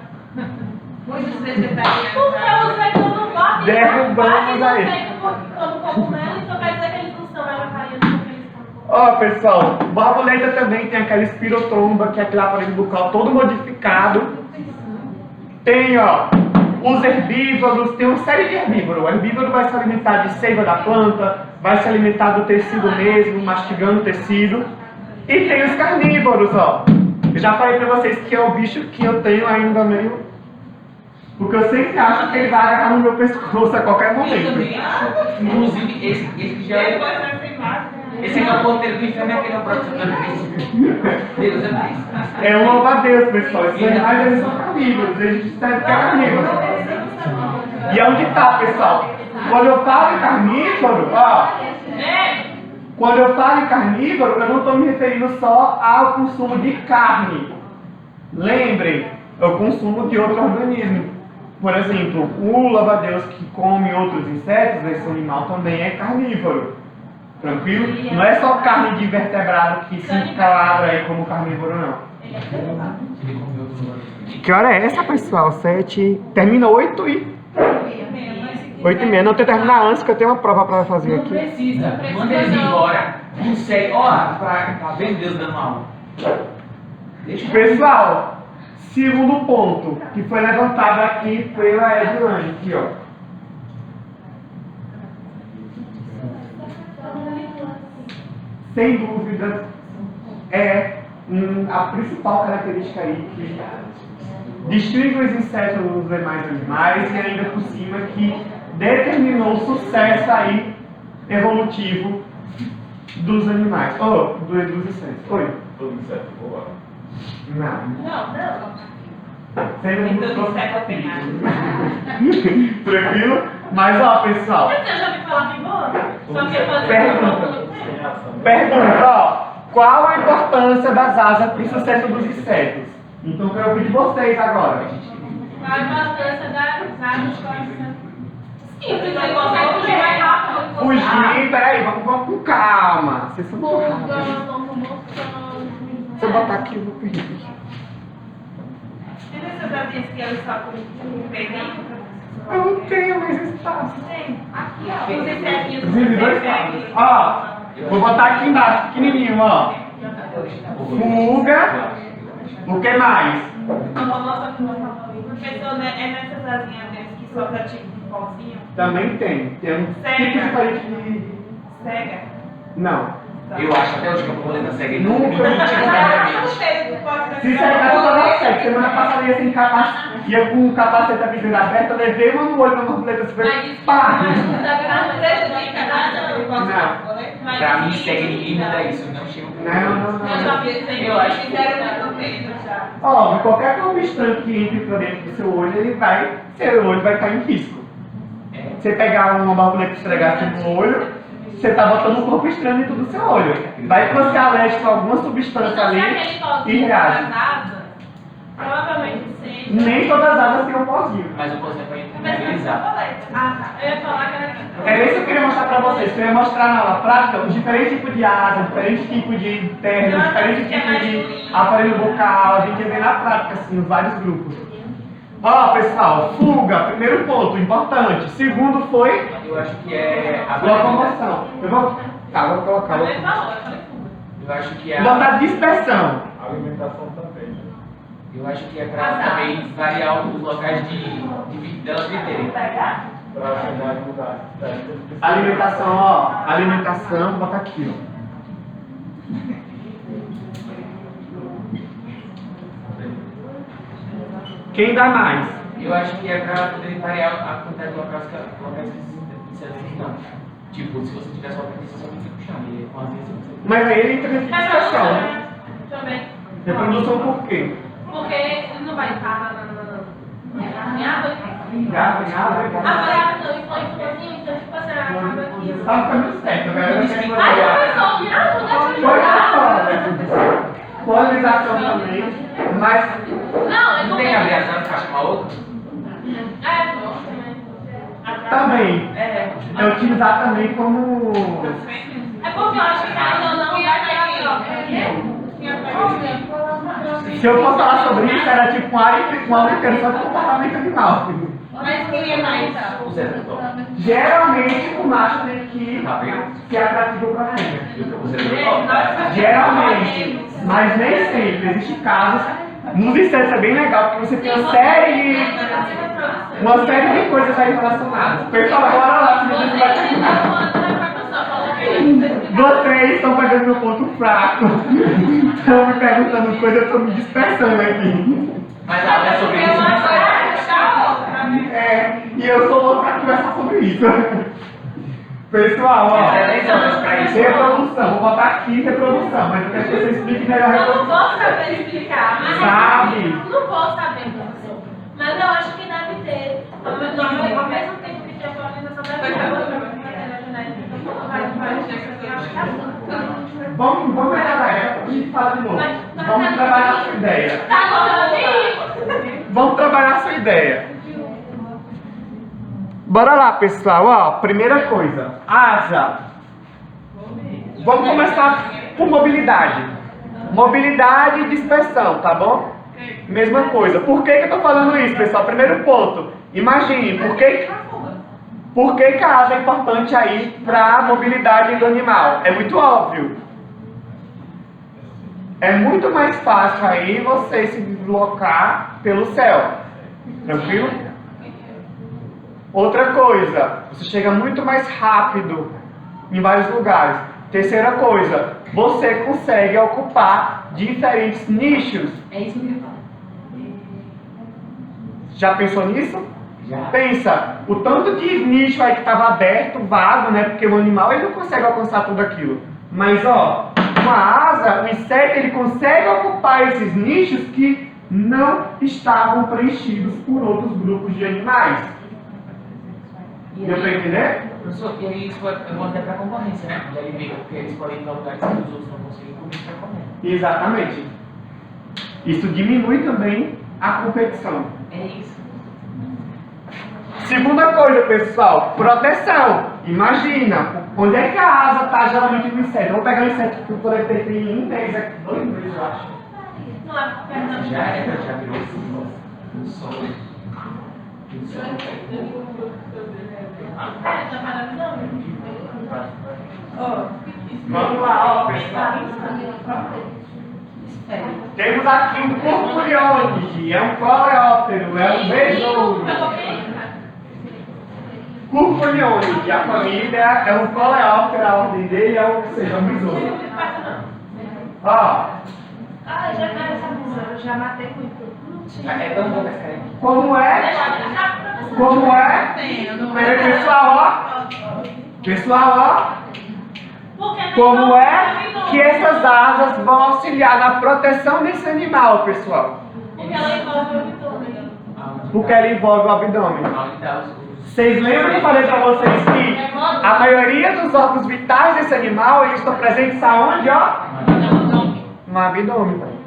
Muitos vegetarianos. Porque os veganos não batem. Derrubamos aí. Como cogumelo, então quer dizer que eles não são vegetarianos porque eles estão com. Ó, pessoal, borboleta também tem aquela espirotromba, que é aquele aparelho bucal todo modificado. Tem, ó, os herbívoros, tem uma série de herbívoros. O herbívoro vai se alimentar de seiva da planta, vai se alimentar do tecido mesmo, mastigando o tecido. E tem os carnívoros, ó. Eu já falei pra vocês que é o bicho que eu tenho ainda meio... Porque eu sempre acho que ele vai agarrar no meu pescoço a qualquer Eu momento. também acho. Inclusive, esse já é. Depois vai ser mais. Esse aqui é o ponteiro do inferno, aquele é o próximo da Deus é mais. É um louva-a-Deus, pessoal. Esses animais eles são carnívoros, eles servem que é carnívoro. E é onde tá, pessoal? Quando eu falo em carnívoro, ó, quando eu falo em carnívoro, eu não estou me referindo só ao consumo de carne. Lembrem, eu consumo de outro organismo. Por exemplo, o louva-a-Deus que come outros insetos, esse animal também é carnívoro. Tranquilo? Não é só carne de vertebrado que se enquadra aí como carnívoro, não. Que hora é essa, pessoal? 7. Termina 8 e 8h30. Não, eu tenho que terminar antes, que eu tenho uma prova pra fazer Não aqui. precisa. Manda eles embora. Não sei. Ó, tá vendo Deus dando aula? Deixa eu... Pessoal, segundo ponto, que foi levantado aqui pela Edilane, aqui, ó. Sem dúvida, é a principal característica aí que distingue os insetos dos demais animais e ainda por cima que determinou o sucesso aí evolutivo dos animais, dos insetos. Oi? Todo inseto voa. Não. Não. Sempre Nem muito todo inseto tem tranquilo? Mas ó, pessoal, Você já ouviu falar que voa? Só que fazer Pergunta. Pergunta, ó, qual a importância das asas para o sucesso dos insetos? Então eu quero ouvir de vocês agora. Qual a importância das águas para Sim, você consegue fugir mais rápido. Fugir, peraí, vamos com calma. Vocês são muito rápidos. Se eu botar aqui, eu vou perder. Tem essas asinhas que elas só com pelinho? Eu não tenho mais espaço. Tem. Aqui, ó. Os insetinhos que Inclusive, dois você passos. pega. Ó, vou botar aqui embaixo, pequenininho, ó. Fuga. O que mais? Professor, né, é nessas asinhas deles que solta tipo um pauzinho? Também tem. Tem um tipo diferente de... Cega? Não. Eu acho até hoje que a borboleta cega. Nunca. Se cegar, tu tava cego. Semana passada ia sem capacete. Ia com o capacete da visão aberta, levei uma no olho na borboleta. Você foi... Pá! Pra mim, cega ninguém muda isso. Não chega. Não. Eu já fiz sem Eu acho que fizeram muito medo já. Óbvio, qualquer corpo estranho que entre pra dentro do seu olho, seu olho vai estar em risco. Você pegar uma borboleta e esfregar assim no olho, você tá botando um corpo estranho dentro do seu olho. Vai que você é alérgico a alguma substância ali e reage. Provavelmente sim. Nem todas as asas têm um pozinho. Mas eu posso para Mas não é analisar. borboleta. Ah, tá. Eu ia falar que era aqui. É isso que eu queria mostrar pra vocês. Eu ia mostrar na aula prática os diferentes tipos de asa, diferentes tipos de terno, diferentes tipos de aparelho bucal. A gente vê na prática, assim, os vários grupos. Ó, pessoal, fuga, primeiro ponto, importante. Segundo foi Eu acho que é a locomoção. Eu vou colocar. Eu falou, eu falei fuga. Eu acho que é Vou botar dispersão. Alimentação também, né? Eu acho que é pra também variar os locais de delas viverem. Pra chegar em lugar. Alimentação, ó. Alimentação, vou botar aqui, ó. Quem dá mais? Eu acho que é pra poder variar a quantidade de locais que insetos estão. Tipo, se você tiver só você só tem que puxar. E com as vezes você... Mas aí ele entra na dispersão, né? Também. Reprodução por quê? Porque não vai estar na água. Gato, A barata não, então tipo assim, acaba aqui. Tá no caminho certo, galera. Aí a pessoa vira ajuda de Polarização também, mas Não, é Não tem abreviação pra chamar outra? também É. é utilizar também como. É porque eu acho que ainda não vai ter troca. Se eu fosse falar sobre isso, era tipo um aula inteira só de comportamento animal. Mas quem é mais? O Zé Doutor. Geralmente o macho tem que Tá vendo? ser atrativo para a fêmea. O Zé Doutor. Geralmente, mas nem sempre. Existem casos. Nos insetos é bem legal, porque você tem uma série de coisas aí relacionadas. Pessoal, bora lá, se você vai terminar. Vocês estão pegando meu ponto fraco. Estão me perguntando coisa, eu estou me dispersando aqui. Mas ela é sobre isso, mas É, e eu sou louco para conversar sobre isso. Pessoal, ó, é 10 horas pra isso. reprodução, vou botar aqui reprodução, mas eu quero que você explique melhor a Eu não reprodução. vou saber explicar, mas Sabe? não vou saber, professor. Mas eu acho que deve ter. Ao mesmo tempo que tem a polarização, deve ter a genética. Então, vai chegar. Vamos melhorar, a gente fala de novo. Vamos trabalhar a sua ideia. Tá bom, Vamos trabalhar a sua ideia. Bora lá, pessoal. Ó, primeira coisa, asa. Vamos começar por mobilidade. Mobilidade e dispersão, tá bom? Mesma coisa. Por que eu tô falando isso, pessoal? Primeiro ponto. Imagine, por que a asa é importante aí para a mobilidade do animal? É muito óbvio. É muito mais fácil aí você se deslocar pelo céu. Tranquilo? Outra coisa, você chega muito mais rápido em vários lugares. Terceira coisa, você consegue ocupar diferentes nichos. É isso que eu falo. Já pensou nisso? Já. Pensa, o tanto de nicho aí que estava aberto, vago, né? Porque o animal ele não consegue alcançar tudo aquilo. Mas ó, com a asa, o inseto ele consegue ocupar esses nichos que não estavam preenchidos por outros grupos de animais. Deu pra entender? Professor, e aí isso é bom até para concorrência, né? De alimento, porque eles podem ir para lugares que os outros não conseguem comer para comer. Exatamente. Isso diminui também a competição. É isso. Segunda coisa, pessoal, proteção. Imagina, onde é que a asa está geralmente no inseto? Vamos pegar um inseto que o coletor tem um mês aqui, 2 meses, eu acho. Já virou um sol. Vamos lá, ó, pessoal. Temos aqui um Curculione, é um coleóptero, é um besouro. Curculione, a família é um coleóptero, a ordem dele é ou seja, um besouro. Ó, Já matei muito. É tão bom essa carinha. como é? Peraí, pessoal, ó. Pessoal, ó. Como é que essas asas vão auxiliar na proteção desse animal, pessoal? Porque ela envolve o abdômen. Porque ela envolve o abdômen. Onde tá Vocês lembram que eu falei pra vocês que a maioria dos órgãos vitais desse animal, eles estão presentes aonde, ó? No abdômen.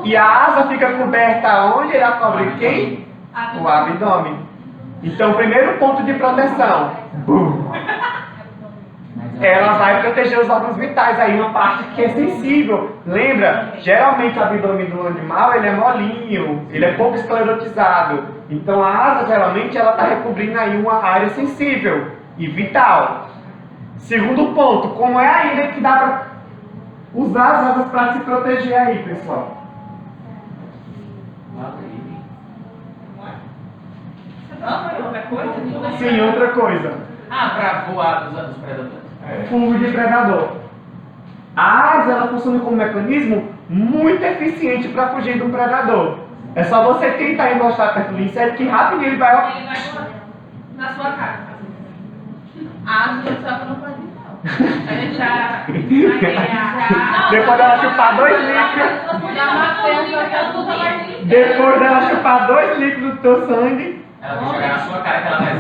E a asa fica coberta aonde? Ela cobre quem? O abdômen. Então, primeiro ponto de proteção. Bum. Ela vai proteger os órgãos vitais, aí uma parte que é sensível. Lembra? Geralmente o abdômen do animal ele é molinho, ele é pouco esclerotizado. Então a asa geralmente ela está recobrindo aí uma área sensível e vital. Segundo ponto, como é ainda que dá para usar as asas para se proteger aí, pessoal? Sim, outra coisa. para voar dos predadores. Fuga de predador. A asa ela funciona como um mecanismo muito eficiente para fugir de um predador. É só você tentar encostar perto do inseto que rapidinho ele vai. Ele vai na sua cara. A asa só que não pode ir, não. A gente já. Depois dela chupar 2 litros. Já matei a sua cara. Depois dela chupar 2 litros do teu sangue, Ela vai jogar na sua cara que ela vai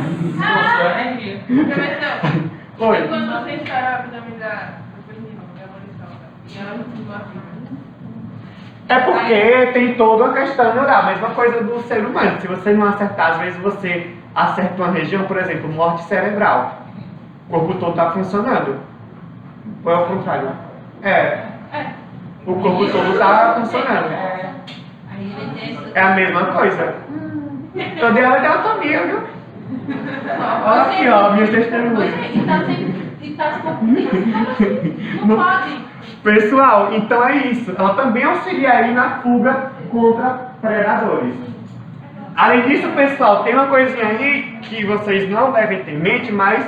sua energia. Professor, Oi. quando você está a abdômen da abolição, e ela continua viva. É porque tem toda a questão neural, a mesma coisa do ser humano. Se você não acertar, às vezes você acerta uma região, por exemplo, morte cerebral. O corpo todo está funcionando. Ou é o contrário? É. O corpo todo está funcionando. É a mesma coisa. Eu dei aula de anatomia, viu? Olha aqui, ó, minha testemunha. E tá se confundindo. Não pode. Pessoal, então é isso. Ela também auxilia aí na fuga contra predadores. Além disso, pessoal, tem uma coisinha aí que vocês não devem ter em mente, mas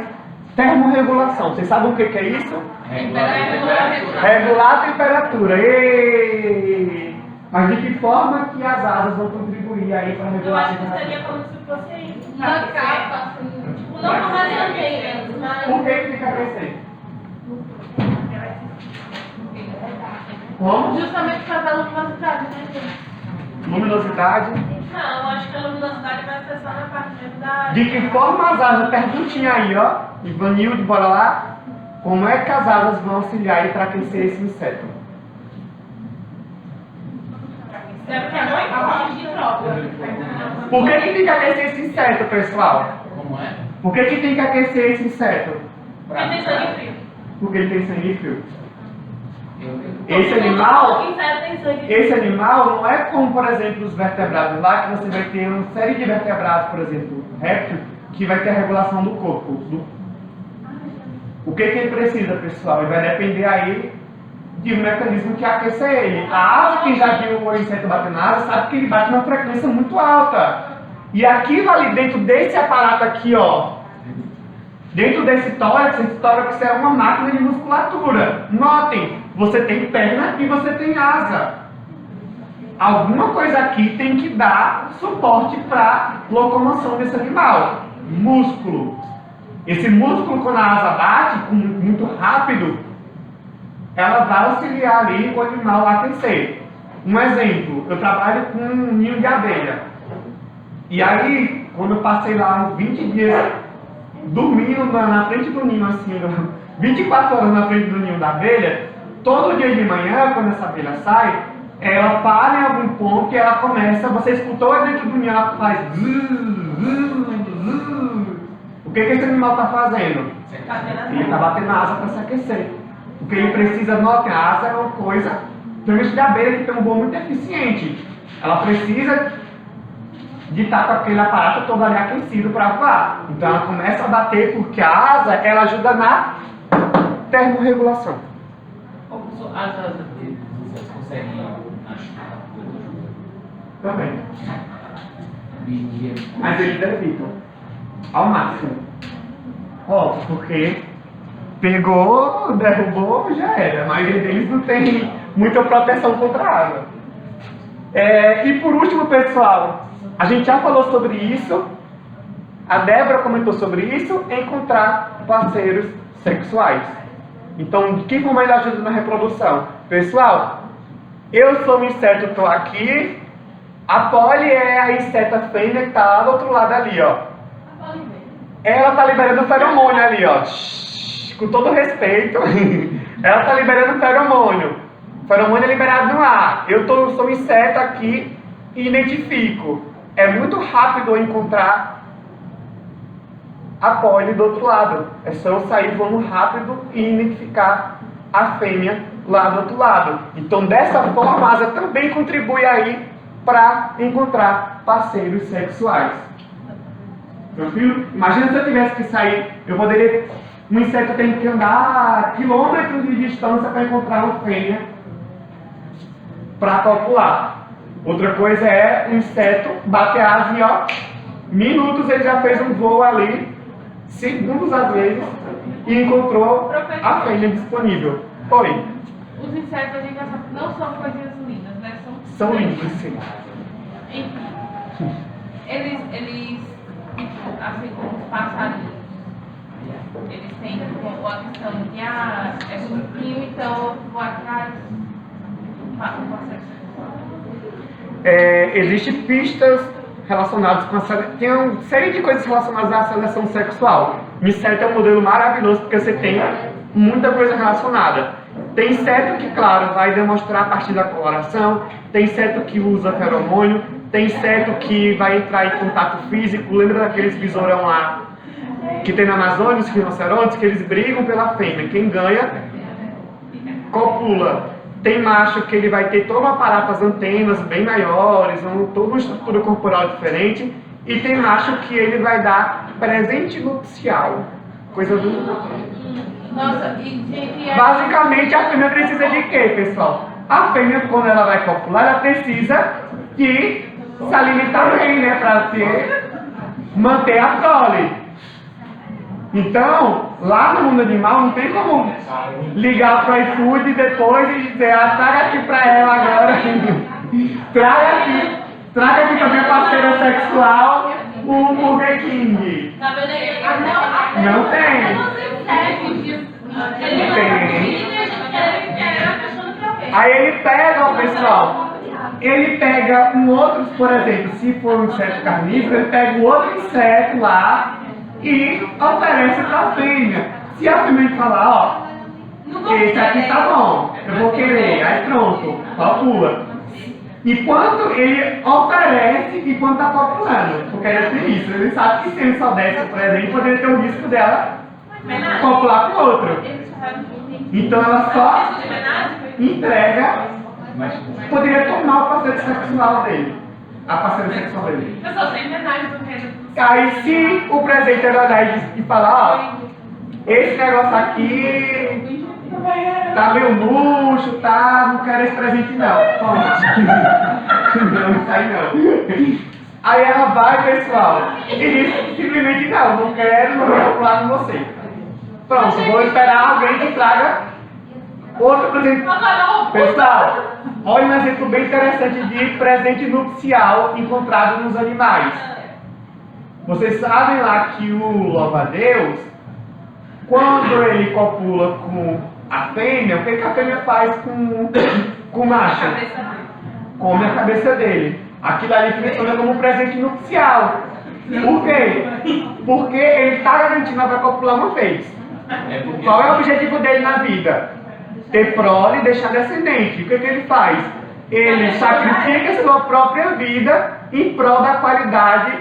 termorregulação. Vocês sabem o que é isso? Regular a temperatura. Ei! Mas de que forma que as asas vão contribuir aí para Eu regular a acho que temperatura? seria como se fosse Uma capa, tipo, não como as anteiras, mas... Por que tem que aquecer? Como? Justamente por causa da luminosidade, né, gente? Luminosidade. Não, eu acho que a luminosidade vai ser só na parte da... De que forma as asas, perguntinha aí, ó. Ivanildo, bora lá. Como é que as asas vão auxiliar aí para aquecer esse inseto? Deve ter a parte de troca. Por que tem que aquecer esse inseto, pessoal? Como é? Por que tem que aquecer esse inseto? Porque tem sangue frio. Porque ele tem sangue frio. Eu Esse animal, O inseto tem sangue frio. esse animal não é como, por exemplo, os vertebrados lá, que você vai ter uma série de vertebrados, por exemplo, réptil, que vai ter a regulação do corpo. O que ele precisa, pessoal? Ele vai depender aí de um mecanismo que aquecer ele. A asa, quem já viu o inseto bater na asa, sabe que ele bate numa frequência muito alta. E aquilo ali dentro desse aparato aqui, ó, dentro desse tórax, esse tórax é uma máquina de musculatura. Notem, você tem perna e você tem asa. Alguma coisa aqui tem que dar suporte para locomoção desse animal. Músculo. Esse músculo, quando a asa bate muito rápido, ela vai auxiliar ali o animal a aquecer. Um exemplo, eu trabalho com um ninho de abelha. E aí, quando eu passei lá uns 20 dias dormindo na frente do ninho, assim, 24 horas na frente do ninho da abelha, todo dia de manhã, quando essa abelha sai, ela para em algum ponto e ela começa, você escutou dentro do ninho, ela faz... O que esse animal está fazendo? Ele está batendo a asa para se aquecer. Porque ele precisa, notem, a asa é uma coisa, principalmente de abelha que tem um voo muito eficiente. Ela precisa de estar com aquele aparato todo ali aquecido para voar. Então ela começa a bater porque a asa, ela ajuda na termorregulação. As asas deles, vocês conseguem achar Também. Mas eles evitam ao máximo. Ó, porque pegou, derrubou, já era. A maioria deles não tem muita proteção contra a água. E por último, pessoal, a gente já falou sobre isso. A Débora comentou sobre isso. Encontrar parceiros sexuais. Então, de que forma ele ajuda na reprodução? Pessoal, eu sou um inseto, estou aqui. A Polly é a inseta fêmea que está lá do outro lado ali, ó. Ela está liberando feromônio ali, ó. Com todo respeito. Ela está liberando feromônio. Feromônio é liberado no ar. Eu sou um inseto aqui e identifico. É muito rápido eu encontrar a Polly do outro lado. É só eu sair voando rápido e identificar a fêmea lá do outro lado. Então, dessa forma, a asa também contribui aí para encontrar parceiros sexuais. Tranquilo? Imagina se eu tivesse que sair, eu poderia... Um inseto tem que andar quilômetros de distância para encontrar uma fêmea para copular. Outra coisa é o inseto bater asa e, ó, minutos ele já fez um voo ali, segundos às vezes, e encontrou a fêmea disponível. Oi. Os insetos a gente já sabe que não são coisinhas lindas, né? São lindos, sim. Enfim. Eles, assim como os passarinhos, eles têm a questão de é grupinho, então eu vou atrás. Existem pistas relacionados com tem uma série de coisas relacionadas à seleção sexual. O inseto é um modelo maravilhoso porque você tem muita coisa relacionada. Tem inseto que, claro, vai demonstrar a partir da coloração, tem inseto que usa feromônio, tem inseto que vai entrar em contato físico. Lembra daqueles besourão lá que tem na Amazônia, os rinocerontes, que eles brigam pela fêmea. Quem ganha, copula. Tem macho que ele vai ter todo um aparato, as antenas bem maiores, toda uma estrutura corporal diferente. E tem macho que ele vai dar presente nupcial. Coisa do... Nossa, Basicamente, a fêmea precisa de quê, pessoal? A fêmea, quando ela vai copular, ela precisa de se alimentar bem, né? Para manter a prole. Então, lá no mundo animal, não tem como ligar para o iFood depois e dizer, traga aqui para ela agora. Traga aqui para minha parceira sexual o Burger King. Tá vendo aí? Não tem. Aí ele pega, ó, pessoal, ele pega um outro, por exemplo, se for um inseto carnívoro, ele pega o outro inseto lá e oferece para a fêmea. Se a fêmea falar, ó, esse aqui tá bom, eu vou querer, aí pronto, copula. E quanto ele oferece e quanto tá copulando, porque ele tem isso, ele sabe que se ele só desse o presente, poderia ter o risco dela copular com o outro. Então ela só entrega, poderia tomar o parceiro sexual dele, a parceira sexual dele. Eu só tenho homenagem do reino. Aí se o presenteiro olhar e falar, ó, esse negócio aqui tá meio murcho, tá, não quero esse presente não. Toma. Não sai não. Aí ela vai, pessoal, e diz simplesmente não quero, não vou copular com você. Pronto, vou esperar alguém que traga outro presente. Pessoal, olha um exemplo bem interessante de presente nupcial encontrado nos animais. Vocês sabem lá que o louva-a-Deus, quando ele copula com a fêmea, o que a fêmea faz com o macho? Come a cabeça dele. Aquilo ali funciona como um presente nupcial. Por quê? Porque ele está garantindo que vai copular uma vez. Qual é o objetivo dele na vida? Ter prole e deixar descendente. O que ele faz? Ele sacrifica sua própria vida em prol da qualidade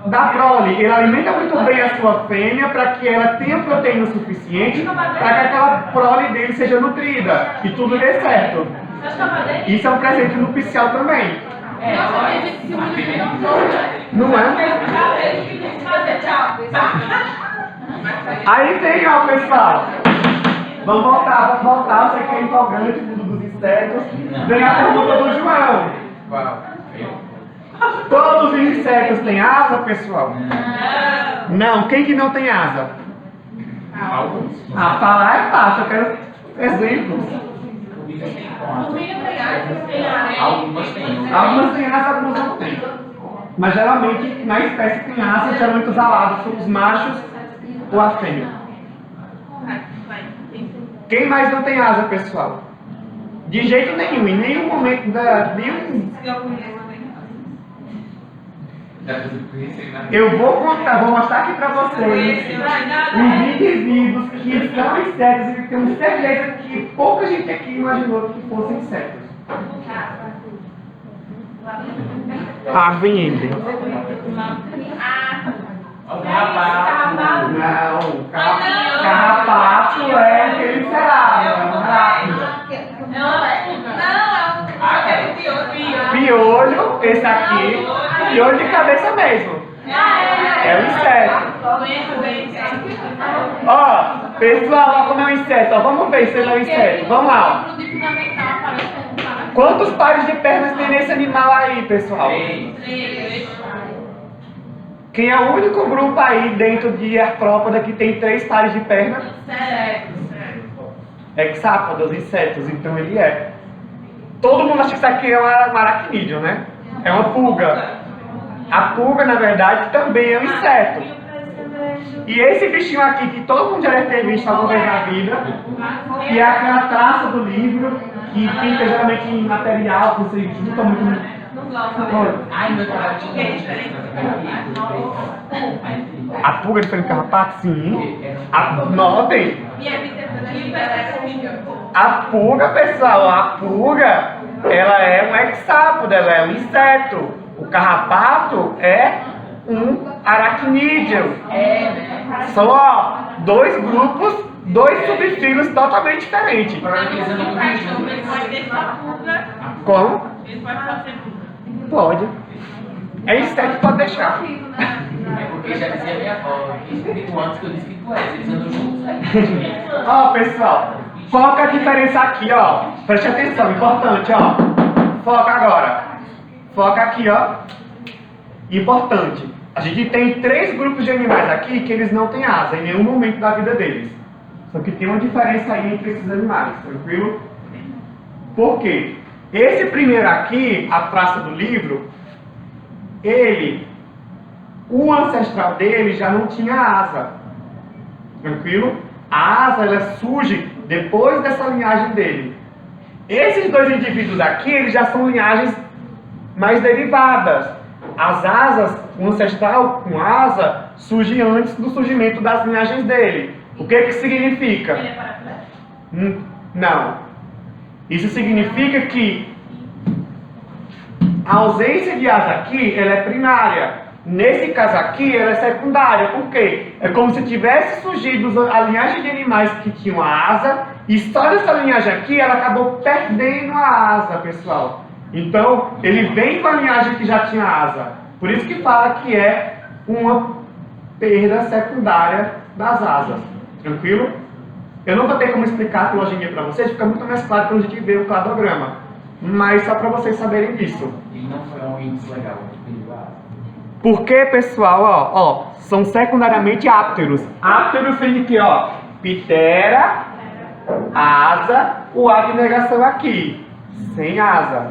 da prole. Ele alimenta muito bem a sua fêmea para que ela tenha proteína suficiente para que aquela prole dele seja nutrida e tudo dê certo. Isso é um presente nupcial também. Não é? Aí tem, ó, pessoal. Vamos voltar. Eu sei que é empolgante o mundo dos insetos. Vem a pergunta do João. Todos os insetos têm asa, pessoal? Não. Quem que não tem asa? Falar é fácil. Eu quero exemplos. Algumas têm. Algumas têm asa, algumas não têm. Mas geralmente, na espécie que tem asa, geralmente os alados são os machos ou a fêmea. Quem mais não tem asa, pessoal? De jeito nenhum, em nenhum momento Eu vou mostrar aqui pra vocês os indivíduos que são insetos e que temos certeza que pouca gente aqui imaginou que fossem insetos. Vem ele. Não, carrapato é aquele piolho, esse aqui, piolho de cabeça mesmo. É um inseto. Ó, pessoal, olha como é um inseto. Ó, vamos ver se ele é um inseto. Vamos lá. Ó. Quantos pares de pernas tem nesse animal aí, pessoal? Quem é o único grupo aí dentro de artrópoda que tem 3 pares de pernas? Hexápodas, insetos, então ele é. Todo mundo acha que isso aqui é um aracnídeo, né? É uma pulga. A pulga, na verdade, também é um inseto. E esse bichinho aqui, que todo mundo já deve ter visto alguma vez na vida, que é aquela traça do livro, que fica geralmente em material, que você junta muito Ai, meu trabalho de A pulga é diferente do carrapato? Sim. Notem. Minha vida é A pulga, pessoal, a pulga, ela é um hexápodo, ela é um inseto. O carrapato é um aracnídeo. São, ó, dois grupos, dois subfilhos totalmente diferentes. Como? Pode. É inseto, pode deixar. É porque já dizia minha avó, espírito antes que eu disse que tu és, eles andam juntos aí. Ó, pessoal, foca a diferença aqui, ó. Preste atenção, importante, ó. Foca agora. Foca aqui, ó. Importante. A gente tem 3 grupos de animais aqui que eles não têm asa em nenhum momento da vida deles. Só que tem uma diferença aí entre esses animais, tranquilo? Por quê? Esse primeiro aqui, a traça do livro, o ancestral dele já não tinha asa. Tranquilo? A asa, ela surge depois dessa linhagem dele. Esses 2 indivíduos aqui, eles já são linhagens mais derivadas. As asas, o ancestral com asa, surge antes do surgimento das linhagens dele. O que significa? Ele é paraplégico? Não. Isso significa que a ausência de asa aqui, ela é primária. Nesse caso aqui, ela é secundária. Por quê? É como se tivesse surgido a linhagem de animais que tinham a asa, e só dessa linhagem aqui, ela acabou perdendo a asa, pessoal. Então, ele vem com a linhagem que já tinha asa. Por isso que fala que é uma perda secundária das asas. Tranquilo? Eu não vou ter como explicar a filogenia para vocês, fica muito mais claro quando a gente vê o cladograma. Mas só para vocês saberem disso. Ele não foi um índice legal, Porque, pessoal, ó, são secundariamente ápteros. Ápteros tem que, ó, pitera, asa, o A de negação aqui, sem asa.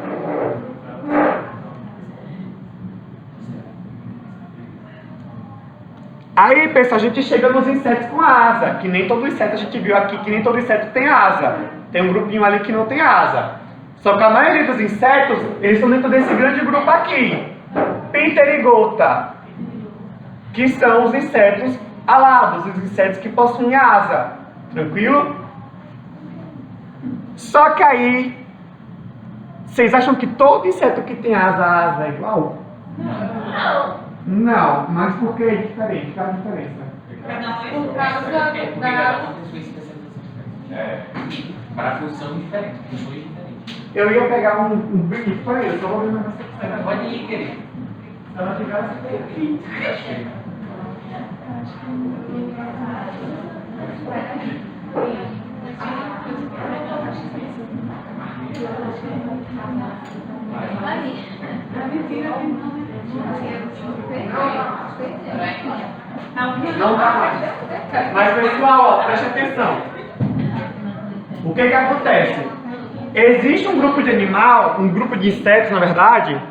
Aí, pessoal, a gente chega nos insetos com asa, que nem todo inseto a gente viu aqui, que nem todo inseto tem asa. Tem um grupinho ali que não tem asa. Só que a maioria dos insetos, eles estão dentro desse grande grupo aqui. Pterygota, que são os insetos alados, os insetos que possuem asa. Tranquilo? Só que aí, vocês acham que todo inseto que tem asa é igual? Não. Não, mas por que é diferente? Qual a diferença? Por causa É porque da... cada um tem sua especialização diferente. Para função diferente, funções diferentes. Eu ia pegar um brinquedo para ele, só vou ver mais você. Pode ir, querido. Se ela tivesse aqui. Não tá mais. Mas, pessoal, ó, preste atenção. O que acontece? Existe um grupo de animal, um grupo de insetos, na verdade,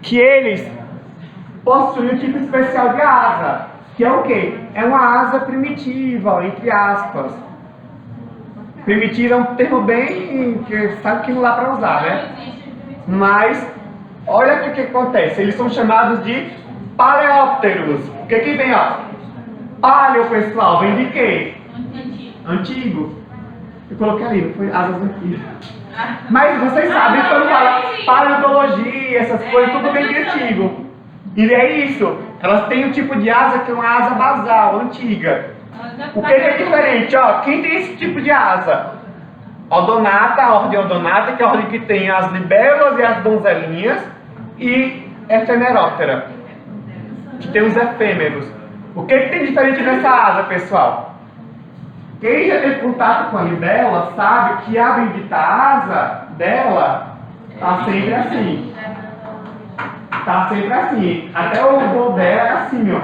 que eles possuem um tipo especial de asa, que é o quê? É uma asa primitiva, ó, entre aspas. Primitiva é um termo bem que sabe que não dá para usar, né? Mas olha o que acontece. Eles são chamados de paleópteros. O que vem, ó? Paleo, pessoal, vem de quê? Antigo. Eu coloquei ali, não foi asas antigas. Mas vocês sabem quando fala paleontologia, essas coisas, tudo bem de antigo. E é isso. Elas têm um tipo de asa que é uma asa basal, antiga. O que é diferente? Ó, quem tem esse tipo de asa? Odonata, a ordem Odonata, que é a ordem que tem as libélulas e as donzelinhas, e Ephemeróptera, que tem os efêmeros. O que tem diferente nessa asa, pessoal? Quem já teve contato com a libélula sabe que a bendita asa dela tá sempre assim. Tá sempre assim. Até o voo dela é assim, ó.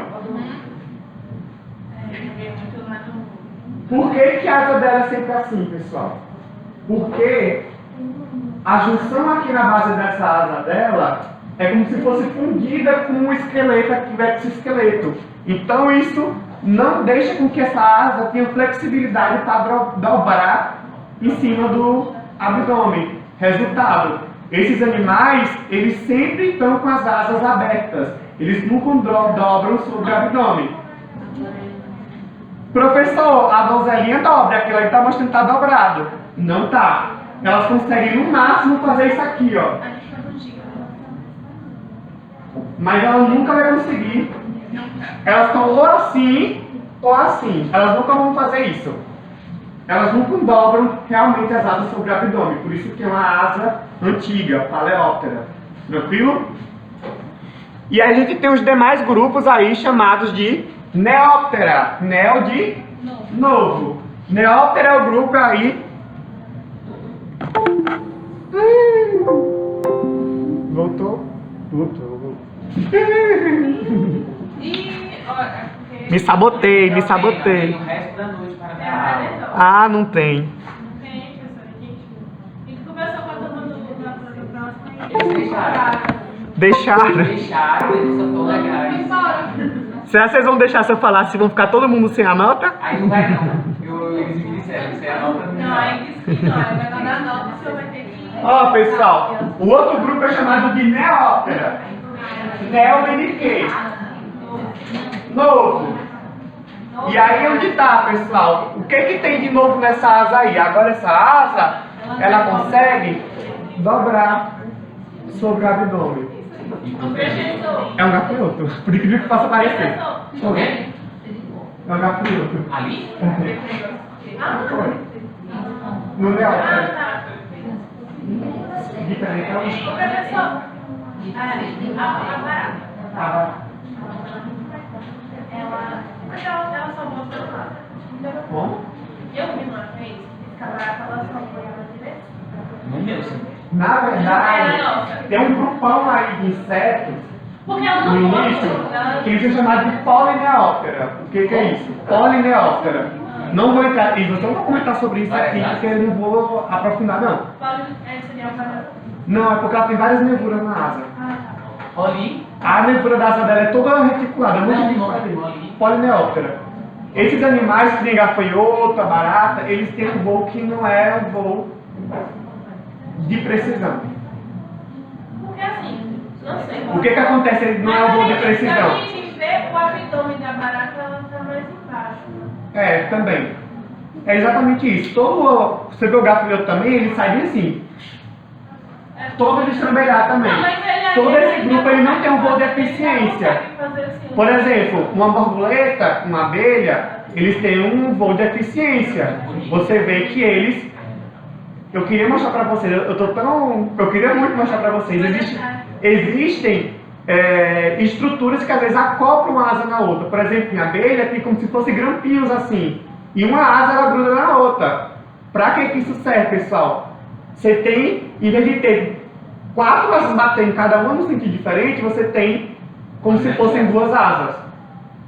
Por que a asa dela é sempre assim, pessoal? Porque a junção aqui na base dessa asa dela é como se fosse fundida com um esqueleto aqui, o exoesqueleto. Então isso não deixa com que essa asa tenha flexibilidade para dobrar em cima do abdômen. Resultado, Esses animais, eles sempre estão com as asas abertas. Eles nunca dobram sobre o abdômen. Professor, a donzelinha dobra, aquilo aí está mostrando que está dobrado. Não tá. Elas conseguem no máximo fazer isso aqui, ó. Mas ela nunca vai conseguir. Elas estão ou assim ou assim. Elas nunca vão fazer isso. Elas nunca dobram realmente as asas sobre o abdômen. Por isso que é uma asa antiga, paleóptera. Tranquilo? E a gente tem os demais grupos aí chamados de Neóptera. Neo de novo. Neóptera é o grupo aí. Voltou? Voltou. E, olha, porque... Me sabotei, me sabotei. Tem o resto da noite para dar aula. Ah, não tem. Não tem, professora, gente. A gente conversou com a turma do próximo e Eles deixaram. Deixaram. Deixaram, eles são tão legais. embora. Será que vocês vão deixar se eu falar se vão ficar todo mundo sem a nota? Aí não vai não. Eles me disseram, você anota no Não, aí disse que não, aí vai mandar nota, o senhor vai ter que... Ó, pessoal, o outro grupo é chamado de Neóptera. Neo vem de quê? Novo. E aí onde tá, pessoal? O que que tem de novo nessa asa aí? Agora essa asa, ela consegue dobrar sobre o abdômen. Professor, É um gafanhoto, por incrível que possa parecer. professor. Ok? É um gafanhoto. Ali? No Neóptera. tá. Diferente é Ô, o... professor, a barata, Ah, ela só mostra o lado. como? Eu vi uma vez que a barata, ela só apoiava a direita. No meu, sim. Na verdade, tem um grupão aí de insetos Porque ela no não início mostra. que eles são chamados de polineóptera. O que é isso? Polineóptera. Não vou entrar, e você não vai comentar sobre isso aqui, porque eu não vou aprofundar, não. Seria o barata. Não, é porque ela tem várias nervuras na asa. Ali? A nervura da asa dela é toda reticulada, muito Não, diferente. ali. Polineóptera. Esses animais, que nem gafanhoto, a barata, eles têm um voo que não é um voo de precisão. Porque assim, não sei. O que que acontece? Ele não é um voo de precisão. Se a gente vê o abdômen da barata, ela tá mais embaixo. Né? É, também. É exatamente isso. Você vê o gafanhoto também, ele sai bem assim. Todo destrambelhado também. Não, mas ele Todo esse grupo ele não tem um voo de eficiência. Assim, Por exemplo, uma borboleta, uma abelha, eles têm um voo de eficiência. Você vê que eles... Eu queria mostrar pra vocês, eu queria muito mostrar pra vocês. Existem estruturas que às vezes acoplam uma asa na outra. Por exemplo, em abelha tem como se fossem grampinhos assim. E uma asa ela gruda na outra. Pra que isso serve, pessoal? Você tem, em vez de ter 4 asas batendo cada uma num sentido diferente, você tem como se fossem 2 asas.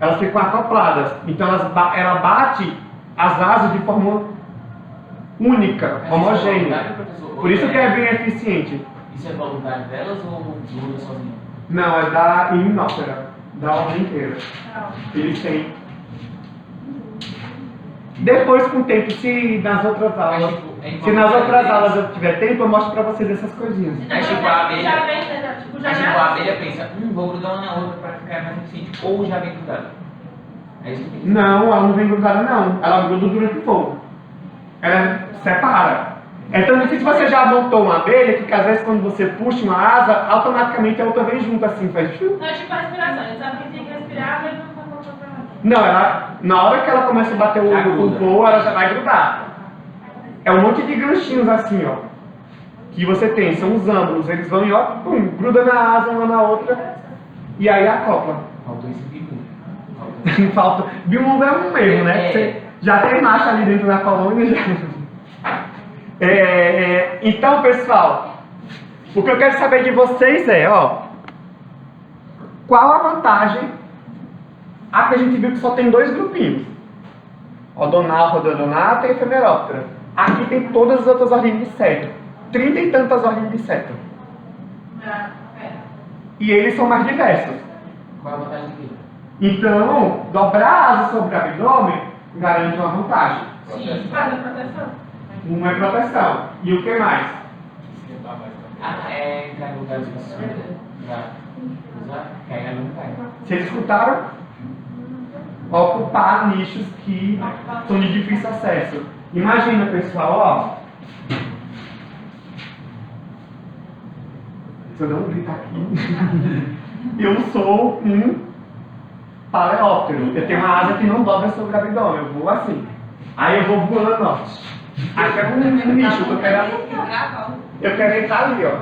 Elas ficam acopladas. Então ela bate as asas de forma única, homogênea. Por isso que é bem eficiente. Isso é voluntário delas ou gruda sozinho? Não, é da Hymenoptera, da ordem inteira. Eles têm. Depois, com o tempo, se nas outras aulas eu tiver tempo, eu mostro pra vocês essas coisinhas. Aí tipo a abelha. Já vem, né? Tipo, já Aí tipo nasce. a abelha pensa, vou grudar uma na outra pra ficar mais eficiente. Ou já vem grudada. É isso que tem que Não, ela não vem grudada não. Ela gruda durante o voo. Ela separa. Então, não sei se você já montou uma abelha, que às vezes quando você puxa uma asa, automaticamente a outra vem junto assim, faz chu. Não, tipo a respiração. Ele sabe que tem que respirar, mas não tá voltando pra lá. Não, na hora que ela começa a bater Já o gruda. voo, ela já vai grudar. É um monte de ganchinhos assim, ó. Que você tem, são os âmbulos. Eles vão e ó, pum, gruda na asa uma na outra. E aí acopla. Faltou esse bico. Falta. Biomove é um erro, né? Você já tem macho ali dentro da colônia. Já. Então, pessoal, o que eu quero saber de vocês é, ó, qual a vantagem? Aqui a gente viu que só tem 2 grupinhos. Odonal, Rhododonata e Ephemeroptera. Aqui tem todas as outras ordens de inseto. 30 e tantas ordens de inseto. E eles são mais diversos. Qual é a vantagem dele? Então, dobrar a asa sobre o abdômen garante uma vantagem. Sim, faz a proteção. Uma é proteção. E o que mais? Esquentar mais também. Entrar em lugares específicos pra usar, que aí ela não vai. Vocês escutaram? Ocupar nichos que são de difícil acesso. Imagina, pessoal, ó. Se eu não gritar aqui, eu sou um paleóptero. Eu tenho uma asa que não dobra sobre o abdômen, eu vou assim. Aí eu vou voando, ó. Aqui é um nicho que eu quero entrar ali, ó.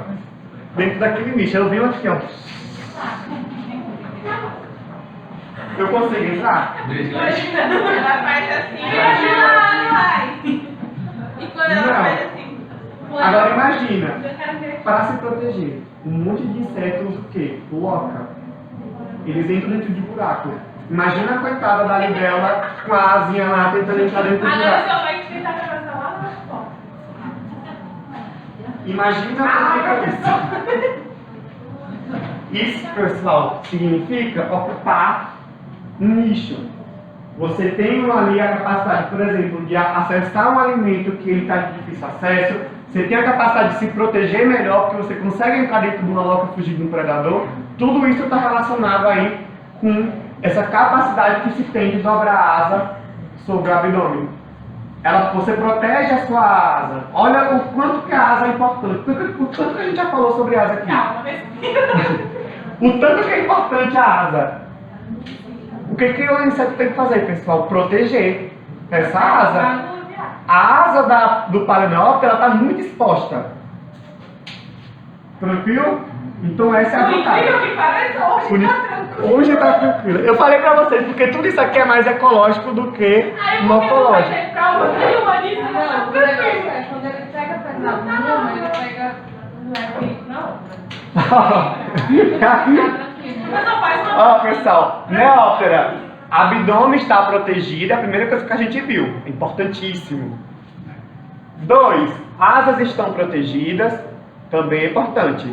Dentro daquele nicho. Eu venho aqui, ó. Eu consigo entrar? Ela faz assim, ela vai. E quando ela Não. faz assim? Agora imagina, Eu quero ver. para se proteger, um monte de insetos o quê? Loca. Eles entram dentro de buraco. Imagina a coitada da libela com a asinha lá tentando entrar dentro do Agora buraco. só vai tentar atravessar lá na porta. Imagina o que é isso. Isso, pessoal, significa ocupar um nicho. Você tem ali a capacidade, por exemplo, de acessar um alimento que ele está de difícil acesso. Você tem a capacidade de se proteger melhor, porque você consegue entrar dentro de uma loca e fugir de um predador. Tudo isso está relacionado aí com essa capacidade que se tem de dobrar a asa sobre o abdômen. Você protege a sua asa. Olha o quanto que a asa é importante. O tanto que a gente já falou sobre asa aqui. Calma, respira. O tanto que é importante a asa. O que o inseto tem que fazer, pessoal? Proteger essa asa. A asa do paleóptero está muito exposta. Tranquilo? Então essa é a Por incrível vantagem. que pareça, hoje tá tranquilo. Hoje está tranquilo. Eu falei pra vocês, porque tudo isso aqui é mais ecológico do que Aí porque não vai morfológico. ter prova nenhuma disso, Não, tá o negócio tranquilo. é quando ele pega pesado numa, ele pega. Não é ruim, não. Tá tranquilo. Mas não faz uma. Ó, pessoal, Neóptera, abdômen está protegido, é a primeira coisa que a gente viu, é importantíssimo. 2, asas estão protegidas, também é importante.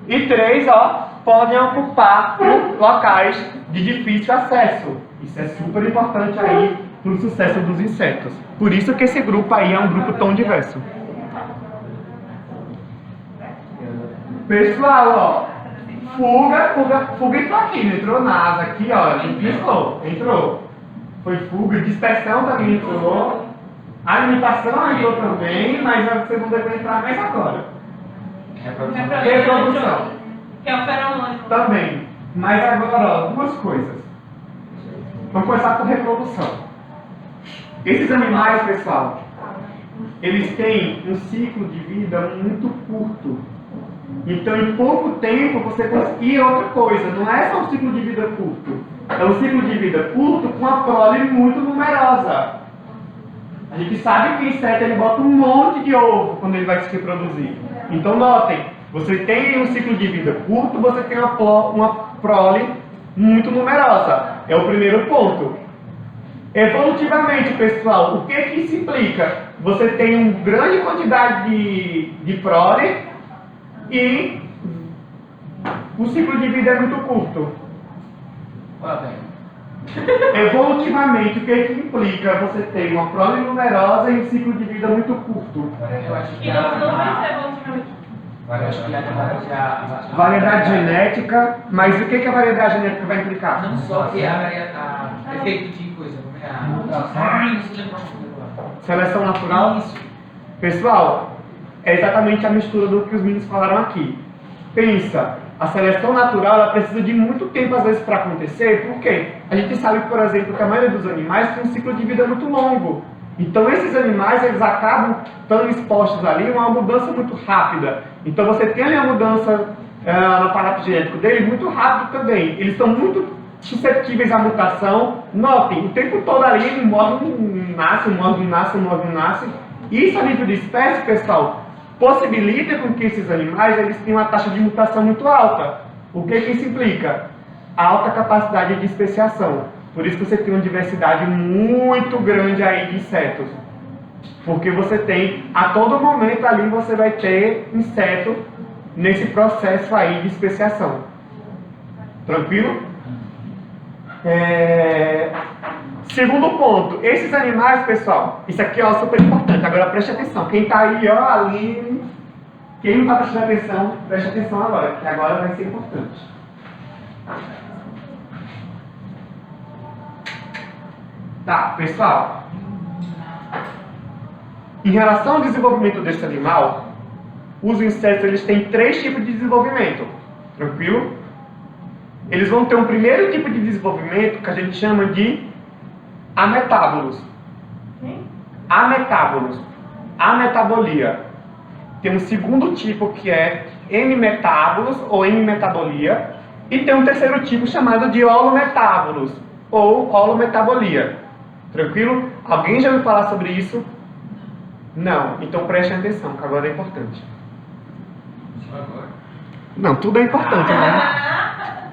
E 3, ó, podem ocupar locais de difícil acesso. Isso é super importante aí para o sucesso dos insetos. Por isso que esse grupo aí é um grupo tão diverso. Pessoal, ó. Fuga entrou aqui, não entrou na asa aqui, ó, entrou. Foi fuga, dispersão também entrou, alimentação entrou também, mas a segunda vai entrar mais agora. Reprodução Que é o feromônio. também, mas agora, ó, duas coisas. Vamos começar por reprodução. Esses animais, pessoal, eles têm um ciclo de vida muito curto. Então, em pouco tempo, você consegue... E outra coisa, não é só um ciclo de vida curto. É um ciclo de vida curto com uma prole muito numerosa. A gente sabe que o inseto ele bota um monte de ovo quando ele vai se reproduzir. Então, notem, você tem um ciclo de vida curto, você tem uma prole muito numerosa. É o primeiro ponto. Evolutivamente, pessoal, o que isso implica? Você tem uma grande quantidade de prole e o ciclo de vida é muito curto. Evolutivamente, o que implica? Você tem uma prole numerosa e um ciclo de vida muito curto. Eu acho que E não vai ser evolutivamente. eu acho que a Variedade genética, mas o que a variedade genética vai implicar? não só que a efeito de coisa, como é a Seleção natural? Isso. Pessoal, é exatamente a mistura do que os meninos falaram aqui. Pensa, a seleção natural ela precisa de muito tempo às vezes para acontecer, porque a gente sabe, por exemplo, que a maioria dos animais tem um ciclo de vida muito longo. Então esses animais eles acabam estando expostos ali a uma mudança muito rápida. Então você tem ali a mudança no aparato genético deles muito rápido também. Eles estão muito suscetíveis à mutação. Notem, o tempo todo ali um módulo nasce, um módulo nasce, um módulo nasce. Isso a nível de espécie, pessoal, possibilita com que esses animais eles tenham uma taxa de mutação muito alta. O que isso implica? Alta capacidade de especiação. Por isso que você tem uma diversidade muito grande aí de insetos. Porque você tem, a todo momento ali você vai ter inseto nesse processo aí de especiação. Tranquilo? Segundo ponto, esses animais, pessoal, isso aqui ó, super importante. Agora preste atenção, quem tá aí, ó, ali, Quem não está prestando atenção, preste atenção agora, que agora vai ser importante. Tá, pessoal. Em relação ao desenvolvimento desse animal, os insetos eles têm 3 tipos de desenvolvimento. Tranquilo? Eles vão ter um primeiro tipo de desenvolvimento que a gente chama de ametábolos. Ametábolos. Ametabolia. Tem um segundo tipo que é hemimetábolos ou hemimetabolia. E tem um terceiro tipo chamado de holometábolos ou holometabolia. Tranquilo? Alguém já ouviu falar sobre isso? Não. Então prestem atenção, que agora é importante. Não, tudo é importante, né?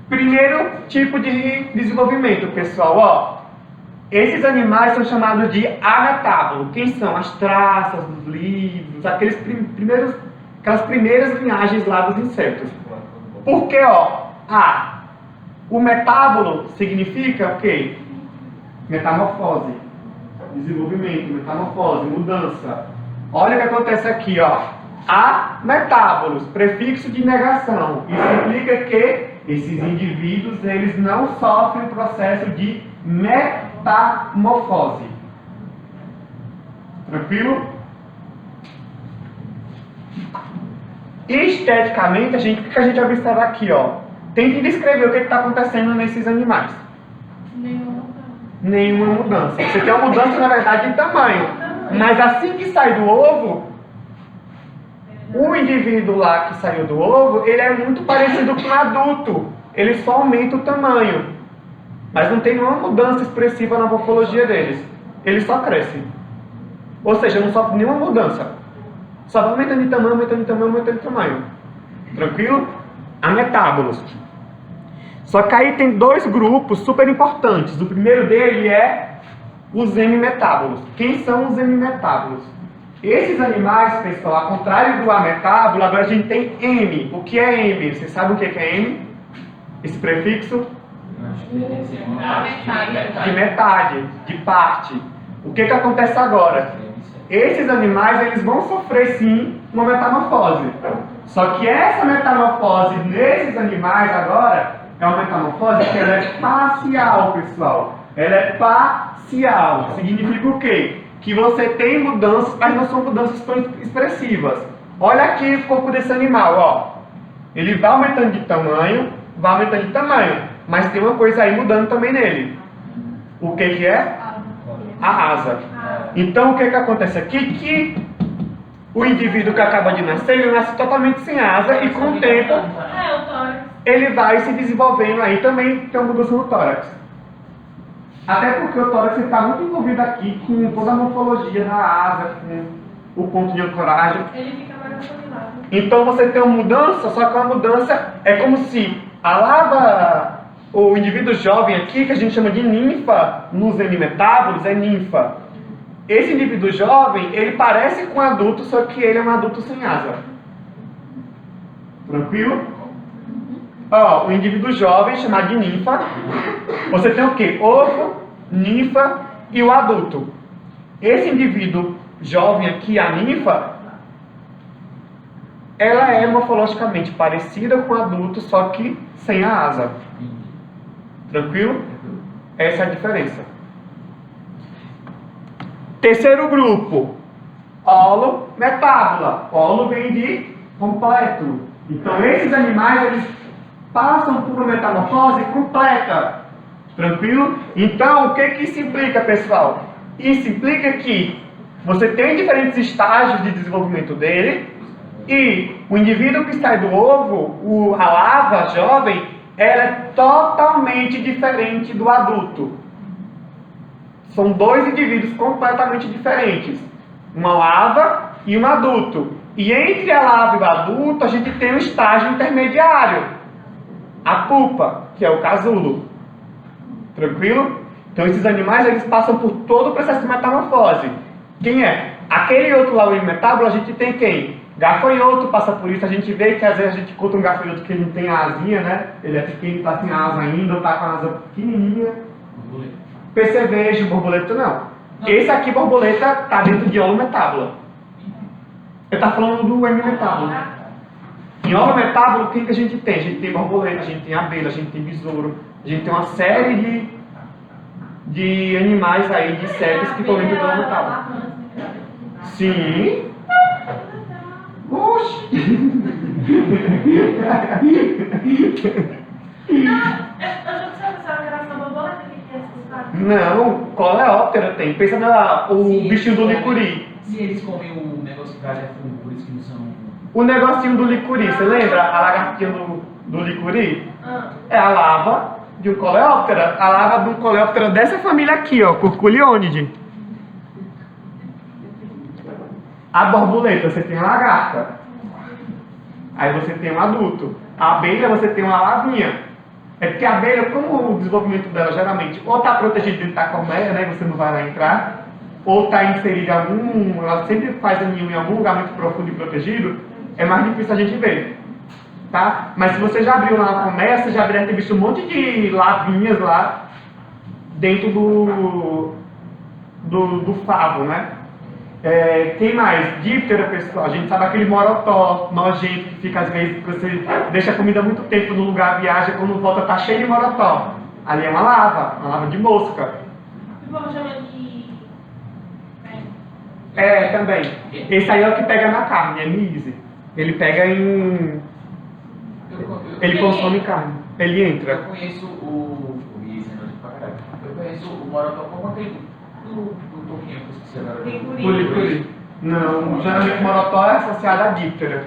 Primeiro tipo de desenvolvimento, pessoal, ó. Esses animais são chamados de ametábolos. Quem são? As traças dos livros, aquelas primeiras linhagens lá dos insetos. Porque, ó, o metábolo significa o quê? Metamorfose, desenvolvimento, metamorfose, mudança. Olha o que acontece aqui, ó. Ametábolos, prefixo de negação. Isso implica que esses indivíduos eles não sofrem o processo de metamorfose. Tranquilo? Esteticamente, o que a gente observa aqui, ó? Tente descrever o que está acontecendo nesses animais. Nenhuma mudança. Você tem uma mudança, na verdade, de tamanho. Mas assim que sai do ovo, o indivíduo lá que saiu do ovo, ele é muito parecido com o adulto. Ele só aumenta o tamanho. Mas não tem nenhuma mudança expressiva na morfologia deles. Eles só crescem. Ou seja, não sofre nenhuma mudança. Só vai aumentando de tamanho, aumentando de tamanho, aumentando de tamanho. Tranquilo? Ametábolos. Só que aí tem 2 grupos super importantes. O primeiro dele é os hemimetábolos. Quem são os hemimetábolos? Esses animais, pessoal, ao contrário do ametábulo, agora a gente tem hemi. O que é hemi? Vocês sabem o que é hemi? Esse prefixo? De metade, de parte. O que acontece agora? Esses animais eles vão sofrer sim uma metamorfose. Só que essa metamorfose nesses animais agora é uma metamorfose que ela é parcial, pessoal. Ela é parcial. Significa o quê? Que você tem mudanças, mas não são mudanças tão expressivas. Olha aqui o corpo desse animal, ó. Ele vai aumentando de tamanho, mas tem uma coisa aí mudando também nele. O que é? A asa. Então o que acontece aqui? Que o indivíduo que acaba de nascer, ele nasce totalmente sem asa e com o tempo ele vai se desenvolvendo aí também, tem uma mudança no tórax. Até porque o tórax está muito envolvido aqui com toda a morfologia da asa, com o ponto de ancoragem. Ele fica mais afunilado. Então você tem uma mudança, só que uma mudança é como se a lava, o indivíduo jovem aqui, que a gente chama de ninfa, nos hemimetábolos, é ninfa. Esse indivíduo jovem, ele parece com um adulto, só que ele é um adulto sem asa. Tranquilo? Ó, o indivíduo jovem, chamado de ninfa, você tem o quê? Ovo, ninfa e o adulto. Esse indivíduo jovem aqui, a ninfa, ela é morfologicamente parecida com o adulto, só que sem a asa. Tranquilo? Essa é a diferença. Terceiro grupo, holometábola. Holo vem de completo. Então esses animais, eles passam por uma metamorfose completa. Tranquilo? Então, o que isso implica, pessoal? Isso implica que você tem diferentes estágios de desenvolvimento dele e o indivíduo que sai do ovo, a larva jovem, ela é totalmente diferente do adulto. São 2 indivíduos completamente diferentes. Uma larva e um adulto. E entre a larva e o adulto, a gente tem um estágio intermediário. A pupa, que é o casulo. Tranquilo? Então esses animais eles passam por todo o processo de metamorfose. Quem é? Aquele outro lá, o hemimetábulo, a gente tem quem? Gafanhoto passa por isso. A gente vê que às vezes a gente encontra um gafanhoto que ele não tem a asinha, né? Ele é pequeno, está sem asa ainda, ou está com a asa pequenininha. Percevejo, borboleta não. Esse aqui, borboleta, está dentro de holometábula. estou falando do hemimetábulo. Em holometábulo, o que a gente tem? A gente tem borboleta, a gente tem abelha, a gente tem besouro, a gente tem uma série de animais aí, de insetos que estão dentro do holometábulo. Sim. Oxi! Eu já sei se ela era essa borboleta que tem esses caras. Não, coleóptera tem. Pensa o Sim, bichinho do sim. licuri. Se eles comem o negócio que traz fungo, por isso que não são. O negocinho do licuri, você lembra? A lagartinha do licuri? Ah. É a larva de um coleóptera. A larva de um coleóptera dessa família aqui, ó, Curculionidae. A borboleta, você tem a lagarta. Aí você tem um adulto. A abelha, você tem uma larvinha. É porque a abelha, como o desenvolvimento dela geralmente ou está protegida dentro da colmeia, né, você não vai lá entrar, ou está inserida em algum, ela sempre faz o ninho em algum lugar muito profundo e protegido, é mais difícil a gente ver. Tá? Mas se você já abriu lá na colmeia, você já deve ter visto um monte de larvinhas lá dentro do favo, né? Quem mais? Díptera, pessoal. A gente sabe aquele morotó nojento que fica às vezes, que você deixa a comida muito tempo no lugar, viaja, quando volta tá cheio de morotó. Ali é uma larva de mosca. O povo chama de... Também. Esse aí é o que pega na carne, é Nise. Ele pega em... Ele consome carne. Ele entra. Eu conheço o Eu conheço o morotó como aquele do toquinho que eu esqueci agora. O licuri. Não, geralmente o morotó é associado à díptera,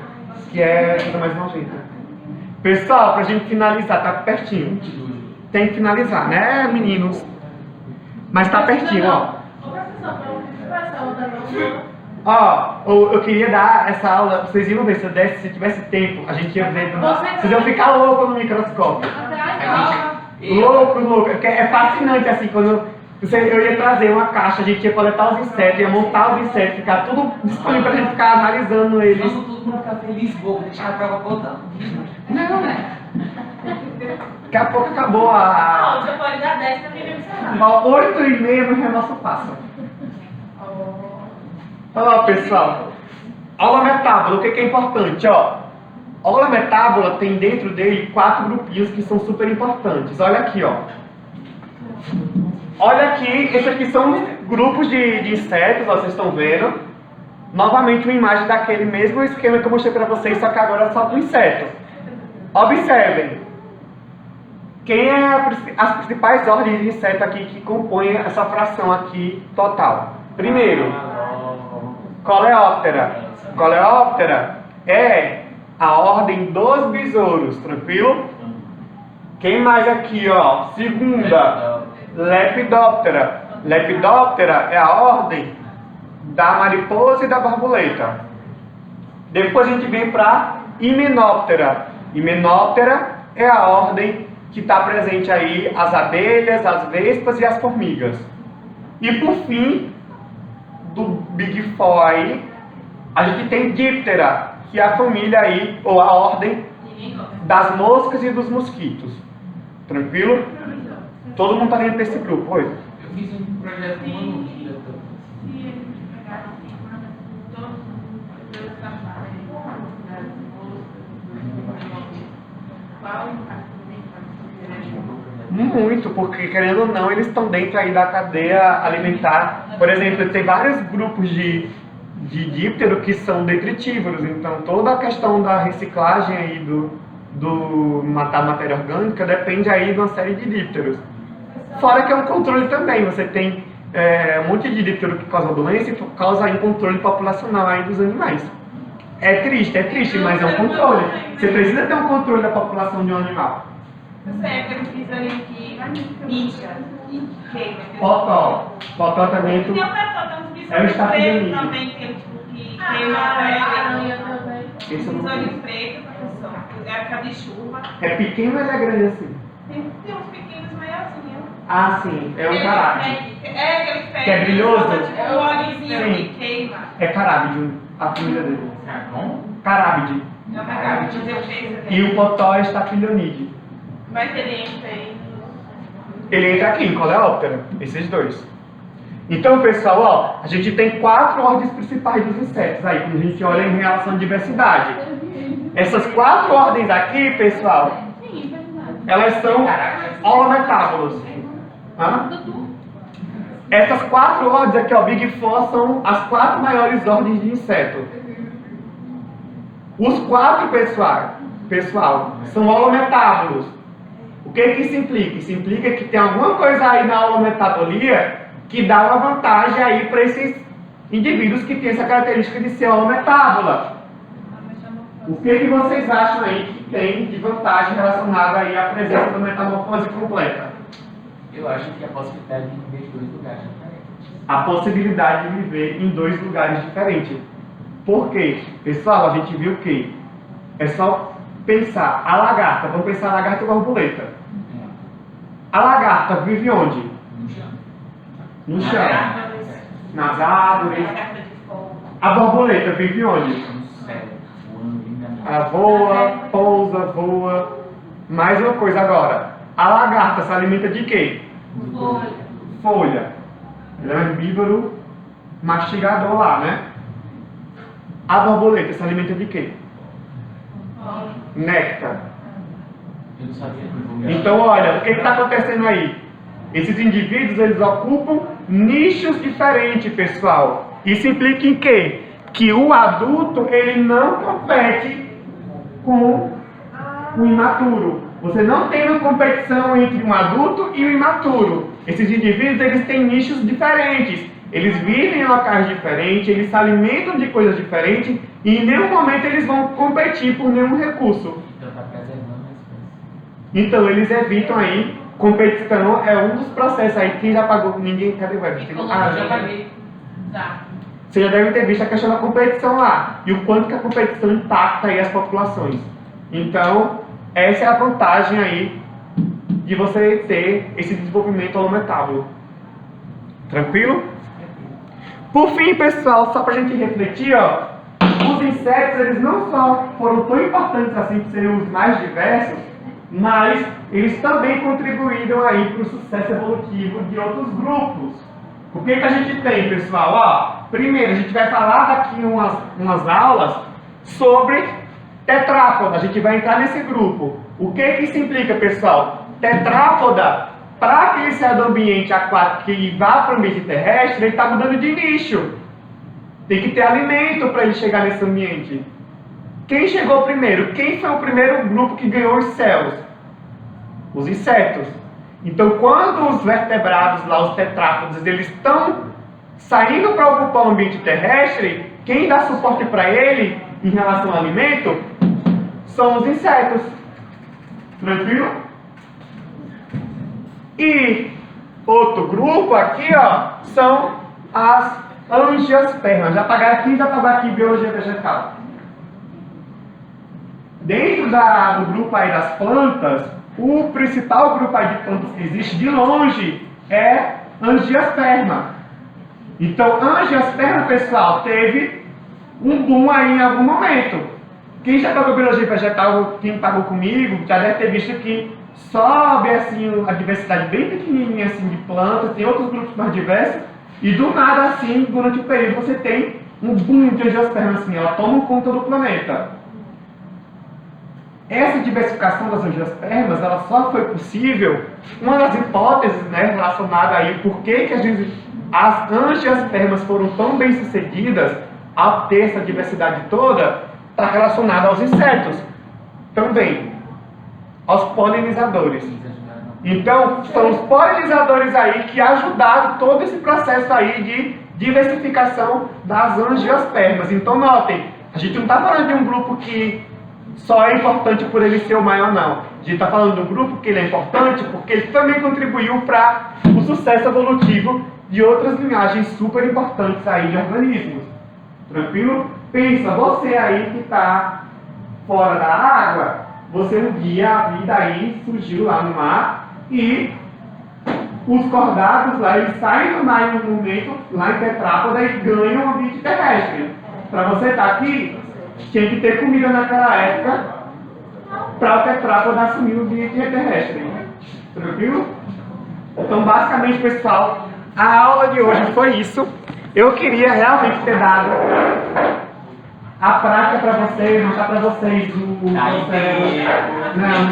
que é a coisa mais nojenta. Pessoal, pra gente finalizar, tá pertinho. Tem que finalizar, né, meninos? Mas tá pertinho, ó. Ô, professor, qual é essa outra não? Ó, eu queria dar essa aula, vocês iam ver, se tivesse tempo, a gente ia ver. Vocês iam ficar loucos no microscópio. Louco. É fascinante assim, quando eu ia trazer uma caixa, a gente ia coletar os insetos, ia montar os insetos, ficar tudo disponível pra gente ficar analisando eles. Nossa, todo mundo ficar feliz, vou deixar a prova voltar. Não, daqui a pouco acabou a... Não, você pode dar 10 pra quem me observar. 8h30 no nosso passo. Olha lá, pessoal. Aula metábola, o que é importante, ó? A aula metábola tem dentro dele 4 grupinhos que são super importantes. Olha aqui, ó. Olha aqui, esses aqui são grupos de insetos, ó, vocês estão vendo. Novamente uma imagem daquele mesmo esquema que eu mostrei para vocês, só que agora só com inseto. Observem. Quem é as principais ordens de inseto aqui que compõem essa fração aqui total? Primeiro, Coleóptera. Coleóptera é a ordem dos besouros, tranquilo? Quem mais aqui, ó? Segunda, Lepidóptera. Lepidóptera é a ordem da mariposa e da borboleta. Depois a gente vem para Hymenoptera. Hymenoptera é a ordem que está presente aí as abelhas, as vespas e as formigas. E por fim, do Big Four aí, a gente tem Diptera, que é a família aí, ou a ordem das moscas e dos mosquitos. Tranquilo? Todo mundo está dentro desse grupo, oi? Eu fiz um projeto com uma Luquira. Muito, porque querendo ou não, eles estão dentro aí da cadeia alimentar. Por exemplo, tem vários grupos de díptero que são detritívoros, então toda a questão da reciclagem aí da matéria orgânica depende aí de uma série de dípteros. Fora que é um controle também, você tem um monte de díptero que causa doença e causa aí controle populacional aí dos animais. É triste, mas é um controle. Você precisa ter um controle da população de um animal. Eu sei, aquele que ali que mídia, que queima. Potó. Potó também Tem o petó, tem uns é o bisões pretos estapilídeo. também, que ele tipo que queima a pele. Também. Esse eu não Bisões sei. pretos, professor. É a época de chuva. É pequeno ou ele é grande assim? Tem uns pequenos maiorzinhos. Ah, sim, é o carábide. É, aquele que Que é brilhoso? Tipo, o óleozinho Sim. que queima. É carábide, a família dele. Carvão? Carábide. Não, mas eu fiz. E o potó é estapilionide. Vai ter dentro aí. Ele entra aqui em Coleóptera, esses dois. Então, pessoal, ó, a gente tem 4 ordens principais dos insetos aí, quando a gente olha em relação à diversidade. Essas 4 ordens aqui, pessoal, elas são holometábulos. Hã? Essas 4 ordens aqui, ó, Big Four, são as 4 maiores ordens de inseto. Os 4, pessoal, são holometábulos. O que isso implica? Isso implica que tem alguma coisa aí na holometabolia que dá uma vantagem aí para esses indivíduos que têm essa característica de ser holometábula. O que vocês acham aí que tem de vantagem relacionada aí à presença da metamorfose completa? Eu acho que a possibilidade de viver em 2 lugares diferentes. A possibilidade de viver em 2 lugares diferentes. Por quê? Pessoal, a gente viu que é só pensar a lagarta, vamos pensar a lagarta e a borboleta. A lagarta vive onde? No chão. No chão. Nas árvores. A borboleta vive onde? No céu. Voando lindamente. Ela voa, pousa, voa. Mais uma coisa agora. A lagarta se alimenta de quê? Folha. Ela é um herbívoro mastigador lá, né? A borboleta se alimenta de quê? Néctar. Eu não sabia que eu vou Então, olha, o que está acontecendo aí? Esses indivíduos, eles ocupam nichos diferentes, pessoal. Isso implica em quê? Que o adulto, ele não compete com o imaturo. Você não tem uma competição entre um adulto e um imaturo. Esses indivíduos, eles têm nichos diferentes. Eles vivem em locais diferentes, eles se alimentam de coisas diferentes e em nenhum momento eles vão competir por nenhum recurso. Então está preservando a espécie. Então eles evitam aí, competição é um dos processos aí, quem já pagou, ninguém, cadê o web? Já paguei. Tá. Você já deve ter visto a questão da competição lá, e o quanto que a competição impacta aí as populações. Então, essa é a vantagem aí de você ter esse desenvolvimento holometábulo. Tranquilo? Por fim, pessoal, só pra gente refletir, ó, os insetos, eles não só foram tão importantes assim por serem os mais diversos, mas eles também contribuíram aí para o sucesso evolutivo de outros grupos. O que a gente tem, pessoal? Ó, primeiro, a gente vai falar daqui umas aulas sobre tetrápoda. A gente vai entrar nesse grupo. O que isso implica, pessoal? Tetrápoda, para que ele saia do ambiente aquático e vá para o ambiente terrestre, ele está mudando de nicho. Tem que ter alimento para ele chegar nesse ambiente. Quem chegou primeiro? Quem foi o primeiro grupo que ganhou os céus? Os insetos. Então, quando os vertebrados, lá, os tetrápodes, eles estão saindo para ocupar o ambiente terrestre, quem dá suporte para ele em relação ao alimento são os insetos. Tranquilo? E outro grupo aqui, ó, são as angiospermas. Já pagaram aqui biologia vegetal. Dentro do grupo aí das plantas, o principal grupo aí de plantas que existe de longe é angiosperma. Então, angiosperma, pessoal, teve um boom aí em algum momento. Quem já pagou biologia vegetal, quem pagou comigo, já deve ter visto que sobe assim a diversidade bem pequenininha assim de plantas, tem outros grupos mais diversos, e do nada assim, durante o período, você tem um boom de angiosperma assim, ela toma conta do planeta. Essa diversificação das angiospermas, ela só foi possível, uma das hipóteses, né, relacionada aí, por que as angiospermas foram tão bem sucedidas ao ter essa diversidade toda, está relacionada aos insetos, também, aos polinizadores. Então, são os polinizadores aí que ajudaram todo esse processo aí de diversificação das angiospermas. Então, notem, a gente não está falando de um grupo que só é importante por ele ser o maior, não. A gente está falando do grupo que ele é importante porque ele também contribuiu para o sucesso evolutivo de outras linhagens super importantes aí de organismos. Tranquilo? Pensa, você aí que está fora da água, você um dia, a vida aí surgiu lá no mar e os cordados lá, eles saem do mar em um momento, lá em Tetrápoda, e ganham o ambiente terrestre. Para você estar aqui, tinha que ter comida naquela época para o Tetrápoda assumir o ambiente terrestre. Tranquilo? Então, basicamente, pessoal, A aula de hoje foi isso. Eu queria realmente ter dado a prática para vocês, mostrar para vocês o Aí, processo. Não,